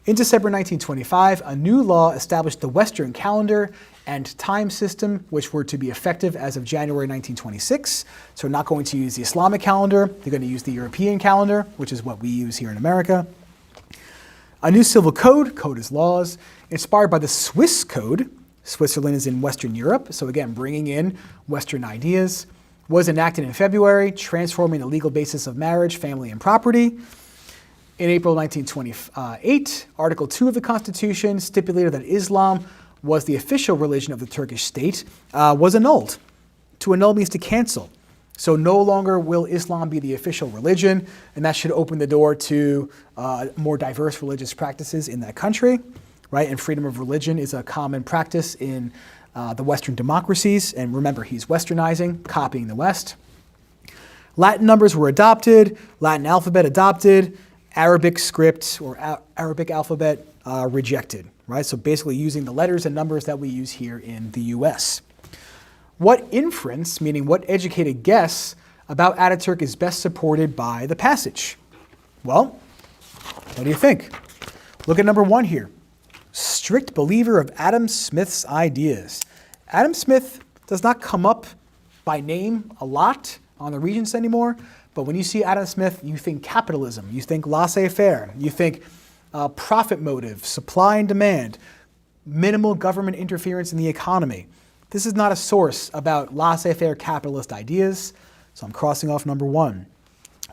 In December 1925, a new law established the Western calendar and time system, which were to be effective as of January 1926. So we're not going to use the Islamic calendar. They're going to use the European calendar, which is what we use here in America. A new civil code, code is laws, inspired by the Swiss code. Switzerland is in Western Europe, so again, bringing in Western ideas, was enacted in February, transforming the legal basis of marriage, family, and property. In April 1928, Article 2 of the Constitution stipulated that Islam was the official religion of the Turkish state, was annulled. To annul means to cancel. So no longer will Islam be the official religion, and that should open the door to more diverse religious practices in that country, right? And freedom of religion is a common practice in the Western democracies. And remember, he's westernizing, copying the West. Latin numbers were adopted, Latin alphabet adopted, Arabic script or Arabic alphabet rejected, right? So basically using the letters and numbers that we use here in the US. What inference, meaning what educated guess about Ataturk is best supported by the passage? Well, what do you think? Look at number 1 here. Strict believer of Adam Smith's ideas. Adam Smith does not come up by name a lot on the Regents anymore, but when you see Adam Smith, you think capitalism, you think laissez-faire, you think profit motive, supply and demand, minimal government interference in the economy. This is not a source about laissez-faire capitalist ideas, so I'm crossing off number 1.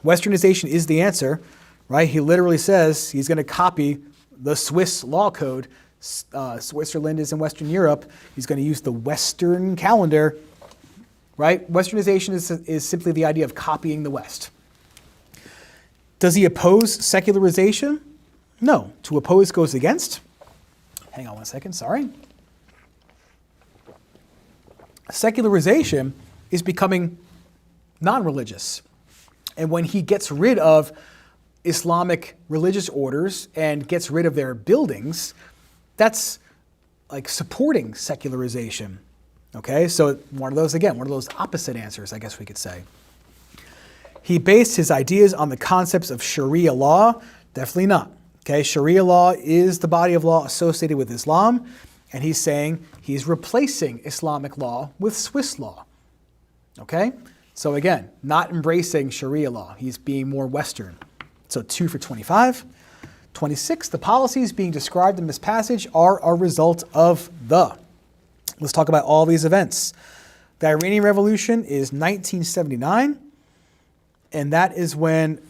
Westernization is the answer, right? He literally says he's going to copy the Swiss law code. Switzerland is in Western Europe. He's going to use the Western calendar, right? Westernization is simply the idea of copying the West. Does he oppose secularization? No. To oppose goes against. Hang on one second, sorry. Secularization is becoming non-religious. And when he gets rid of Islamic religious orders and gets rid of their buildings, that's like supporting secularization. Okay, so one of those opposite answers, I guess we could say. He based his ideas on the concepts of Sharia law. Definitely not. Okay, Sharia law is the body of law associated with Islam, and he's saying he's replacing Islamic law with Swiss law. Okay, so again, not embracing Sharia law. He's being more Western. So 2 for 25. 26, the policies being described in this passage are a result of the. Let's talk about all these events. The Iranian Revolution is 1979, and that is when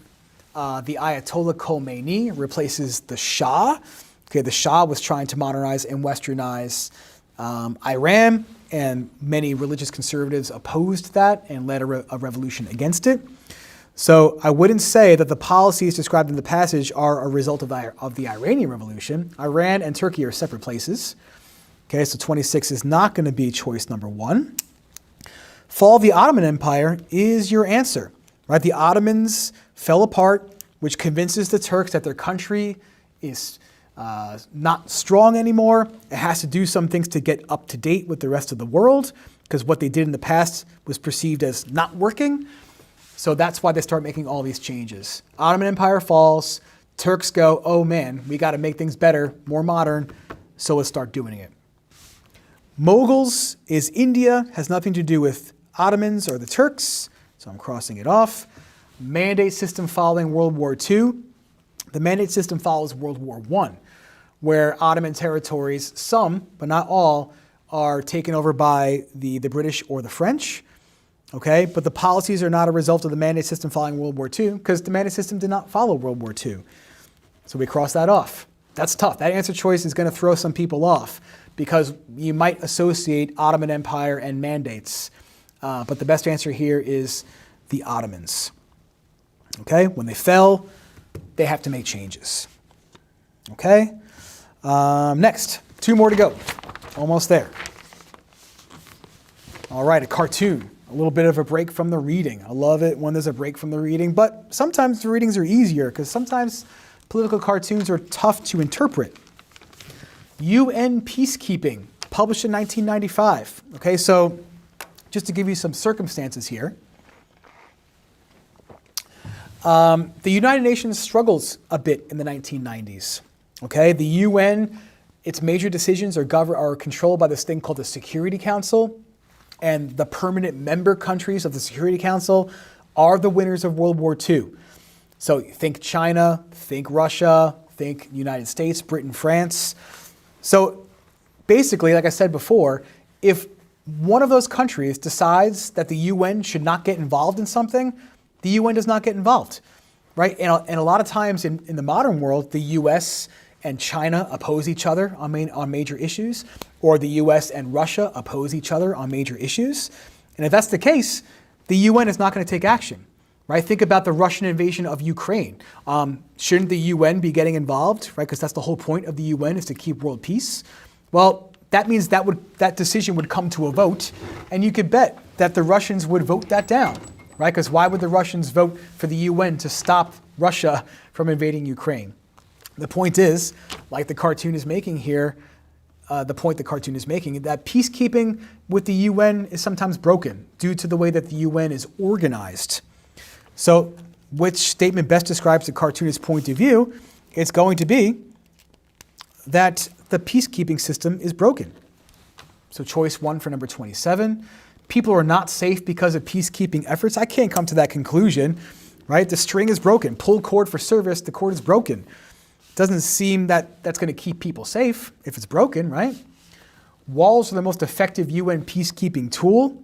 the Ayatollah Khomeini replaces the Shah. Okay, the Shah was trying to modernize and westernize Iran, and many religious conservatives opposed that and led a revolution against it. So I wouldn't say that the policies described in the passage are a result of the Iranian Revolution. Iran and Turkey are separate places. Okay, so 26 is not going to be choice number 1. Fall of the Ottoman Empire is your answer, right? The Ottomans fell apart, which convinces the Turks that their country is not strong anymore. It has to do some things to get up to date with the rest of the world, because what they did in the past was perceived as not working. So that's why they start making all these changes. Ottoman Empire falls. Turks go, oh man, we got to make things better, more modern, so let's start doing it. Moguls is India, has nothing to do with Ottomans or the Turks, so I'm crossing it off. Mandate system following World War II. The mandate system follows World War I, where Ottoman territories, some, but not all, are taken over by the British or the French. Okay, but the policies are not a result of the mandate system following World War II, because the mandate system did not follow World War II. So we cross that off. That's tough. That answer choice is going to throw some people off, because you might associate Ottoman Empire and mandates. But the best answer here is the Ottomans. Okay, when they fell, they have to make changes. Okay, next, 2 more to go. Almost there. All right, a cartoon. A little bit of a break from the reading. I love it when there's a break from the reading, but sometimes the readings are easier because sometimes political cartoons are tough to interpret. UN Peacekeeping, published in 1995. Okay, so just to give you some circumstances here. The United Nations struggles a bit in the 1990s. Okay, the UN, its major decisions are controlled by this thing called the Security Council, and the permanent member countries of the Security Council are the winners of World War II. So think China, think Russia, think United States, Britain, France. So basically, like I said before, if one of those countries decides that the UN should not get involved in something, the UN does not get involved, right? And a lot of times in the modern world, the US and China oppose each other on major issues, or the US and Russia oppose each other on major issues. And if that's the case, the UN is not going to take action, right? Think about the Russian invasion of Ukraine. Shouldn't the UN be getting involved, right? Because that's the whole point of the UN, is to keep world peace. Well, that means that decision would come to a vote, and you could bet that the Russians would vote that down, right? Because why would the Russians vote for the UN to stop Russia from invading Ukraine? The point is, like the cartoon is making here, that peacekeeping with the UN is sometimes broken due to the way that the UN is organized. So which statement best describes the cartoonist's point of view? It's going to be that the peacekeeping system is broken. So choice 1 for number 27. People are not safe because of peacekeeping efforts. I can't come to that conclusion, right? The string is broken. Pull cord for service, the cord is broken. Doesn't seem that that's going to keep people safe if it's broken, right? Walls are the most effective UN peacekeeping tool.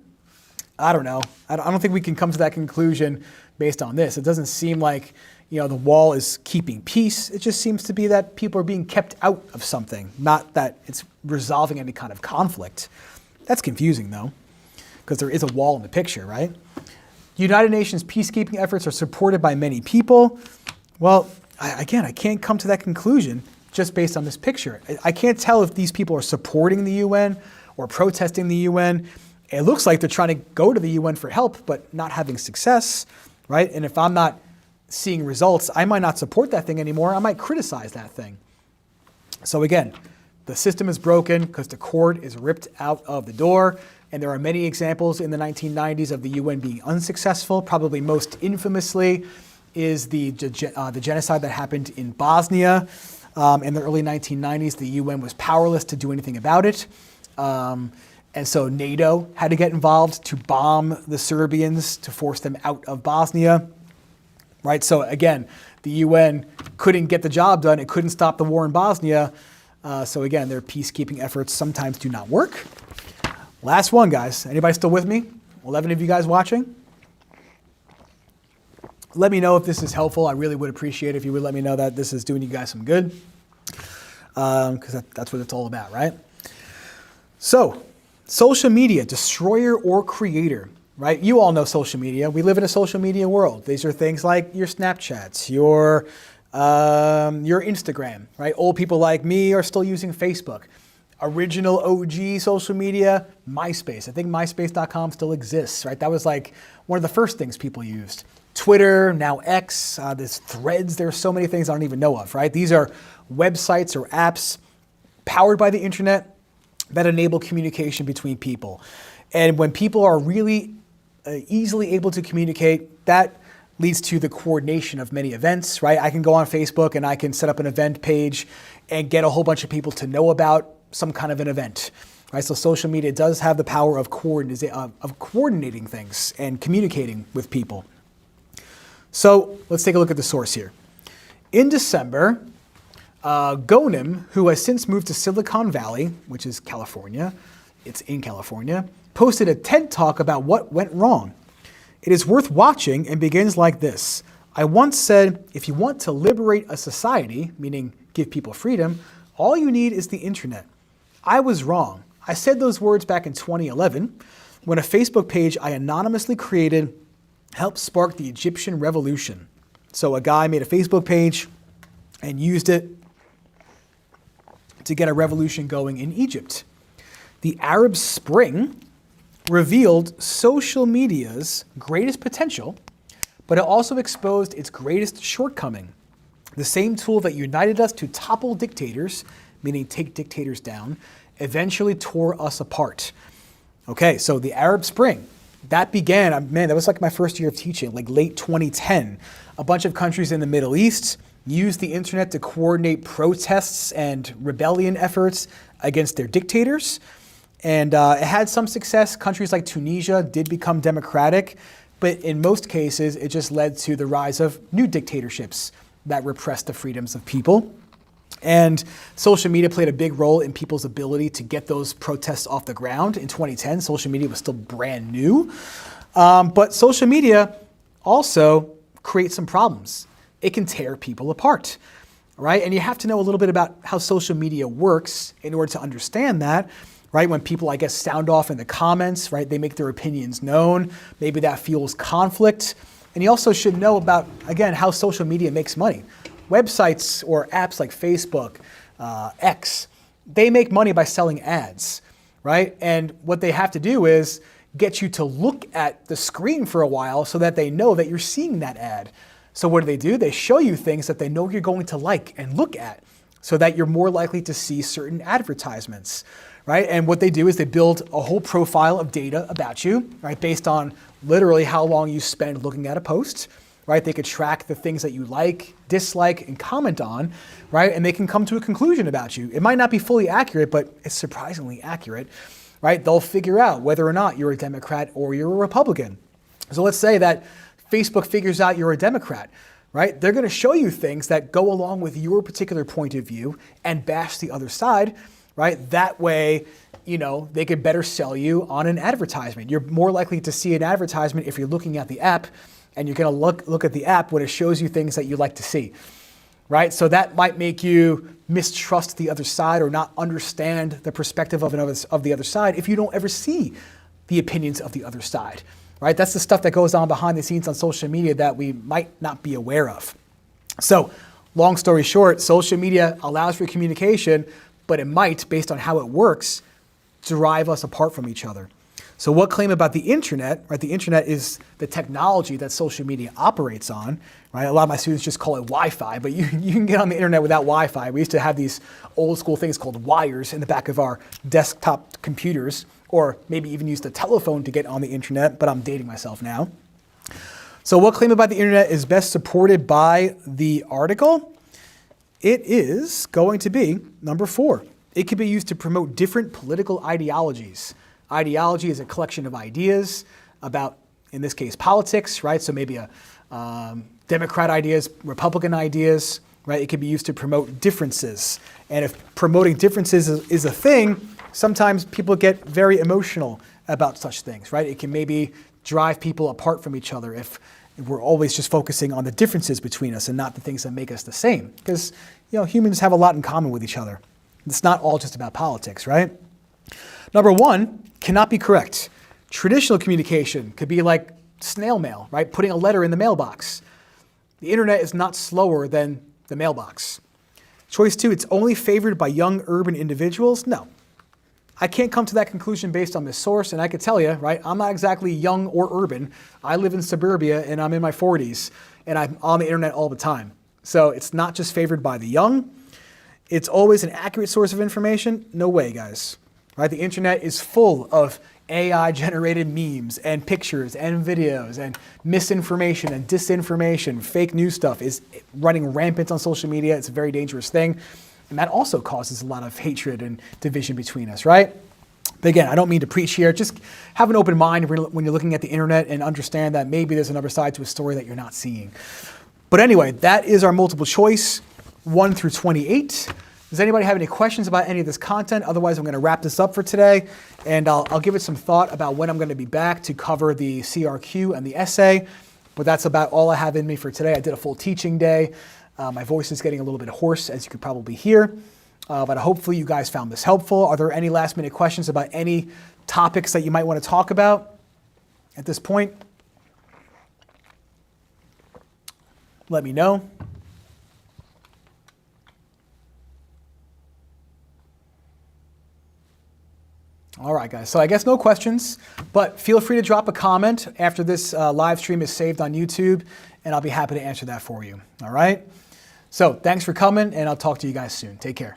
I don't know. I don't think we can come to that conclusion based on this. It doesn't seem like, the wall is keeping peace. It just seems to be that people are being kept out of something, not that it's resolving any kind of conflict. That's confusing, though, because there is a wall in the picture, right? United Nations peacekeeping efforts are supported by many people. Well, I can't come to that conclusion just based on this picture. I can't tell if these people are supporting the UN or protesting the UN. It looks like they're trying to go to the UN for help, but not having success, right? And if I'm not seeing results, I might not support that thing anymore. I might criticize that thing. So again, the system is broken because the cord is ripped out of the door. And there are many examples in the 1990s of the UN being unsuccessful. Probably most infamously is the genocide that happened in Bosnia in the early 1990s. The UN was powerless to do anything about it. And so NATO had to get involved to bomb the Serbians to force them out of Bosnia. Right? So again, the UN couldn't get the job done. It couldn't stop the war in Bosnia. So again, their peacekeeping efforts sometimes do not work. Last one, guys. Anybody still with me? 11 of you guys watching? Let me know if this is helpful. I really would appreciate it if you would let me know that this is doing you guys some good, because that's what it's all about, right? So, social media, destroyer or creator, right? You all know social media. We live in a social media world. These are things like your Snapchats, your Instagram, right? Old people like me are still using Facebook. Original OG social media, MySpace. I think MySpace.com still exists, right? That was like one of the first things people used. Twitter, now X, there's Threads, there's so many things I don't even know of, right? These are websites or apps powered by the internet that enable communication between people. And when people are really easily able to communicate, that leads to the coordination of many events, right? I can go on Facebook and I can set up an event page and get a whole bunch of people to know about some kind of an event, right? So social media does have the power of coordinating things and communicating with people. So let's take a look at the source here. In December, Ghonim, who has since moved to Silicon Valley, which is California, it's in California, posted a TED Talk about what went wrong. It is worth watching and begins like this. I once said, if you want to liberate a society, meaning give people freedom, all you need is the internet. I was wrong. I said those words back in 2011 when a Facebook page I anonymously created helped spark the Egyptian revolution. So a guy made a Facebook page and used it to get a revolution going in Egypt. The Arab Spring revealed social media's greatest potential, but it also exposed its greatest shortcoming. The same tool that united us to topple dictators, meaning take dictators down, eventually tore us apart. Okay, so the Arab Spring, that began, man, that was like my first year of teaching, like late 2010. A bunch of countries in the Middle East used the internet to coordinate protests and rebellion efforts against their dictators. And it had some success. Countries like Tunisia did become democratic, but in most cases, it just led to the rise of new dictatorships that repressed the freedoms of people. And social media played a big role in people's ability to get those protests off the ground. In 2010, social media was still brand new. But social media also creates some problems. It can tear people apart, right? And you have to know a little bit about how social media works in order to understand that, right? When people, I guess, sound off in the comments, right? They make their opinions known. Maybe that fuels conflict. And you also should know about, again, how social media makes money. Websites or apps like Facebook, X, they make money by selling ads, right? And what they have to do is get you to look at the screen for a while so that they know that you're seeing that ad. So what do? They show you things that they know you're going to like and look at so that you're more likely to see certain advertisements, right? And what they do is they build a whole profile of data about you, right? Based on literally how long you spend looking at a post, right? They could track the things that you like, dislike, and comment on, right? And they can come to a conclusion about you. It might not be fully accurate, but it's surprisingly accurate, right? They'll figure out whether or not you're a Democrat or you're a Republican. So let's say that Facebook figures out you're a Democrat, right? They're going to show you things that go along with your particular point of view and bash the other side, right? That way, you know, they could better sell you on an advertisement. You're more likely to see an advertisement if you're looking at the app, and you're going to look at the app when it shows you things that you like to see, right? So that might make you mistrust the other side or not understand the perspective of the other side if you don't ever see the opinions of the other side, right? That's the stuff that goes on behind the scenes on social media that we might not be aware of. So long story short, social media allows for communication, but it might, based on how it works, drive us apart from each other. So what claim about the internet, right? The internet is the technology that social media operates on, right? A lot of my students just call it Wi-Fi, but you can get on the internet without Wi-Fi. We used to have these old school things called wires in the back of our desktop computers, or maybe even used a telephone to get on the internet, but I'm dating myself now. So what claim about the internet is best supported by the article? It is going to be number 4. It can be used to promote different political ideologies. Ideology is a collection of ideas about, in this case, politics, right? So maybe Democrat ideas, Republican ideas, right? It can be used to promote differences. And if promoting differences is a thing, sometimes people get very emotional about such things, right? It can maybe drive people apart from each other if we're always just focusing on the differences between us and not the things that make us the same. Because, you know, humans have a lot in common with each other. It's not all just about politics, right? Number 1, cannot be correct. Traditional communication could be like snail mail, right? Putting a letter in the mailbox. The internet is not slower than the mailbox. Choice 2, it's only favored by young urban individuals. No, I can't come to that conclusion based on this source, and I could tell you, right, I'm not exactly young or urban. I live in suburbia, and I'm in my 40s, and I'm on the internet all the time. So it's not just favored by the young. It's always an accurate source of information. No way, guys. Right? The internet is full of AI-generated memes and pictures and videos and misinformation and disinformation. Fake news stuff is running rampant on social media. It's a very dangerous thing. And that also causes a lot of hatred and division between us, right? But again, I don't mean to preach here. Just have an open mind when you're looking at the internet and understand that maybe there's another side to a story that you're not seeing. But anyway, that is our multiple choice, 1 through 28. Does anybody have any questions about any of this content? Otherwise, I'm going to wrap this up for today, and I'll give it some thought about when I'm going to be back to cover the CRQ and the essay. But that's about all I have in me for today. I did a full teaching day. My voice is getting a little bit hoarse, as you could probably hear. But hopefully you guys found this helpful. Are there any last minute questions about any topics that you might want to talk about at this point? Let me know. All right, guys. So I guess no questions, but feel free to drop a comment after this live stream is saved on YouTube, and I'll be happy to answer that for you. All right? So thanks for coming, and I'll talk to you guys soon. Take care.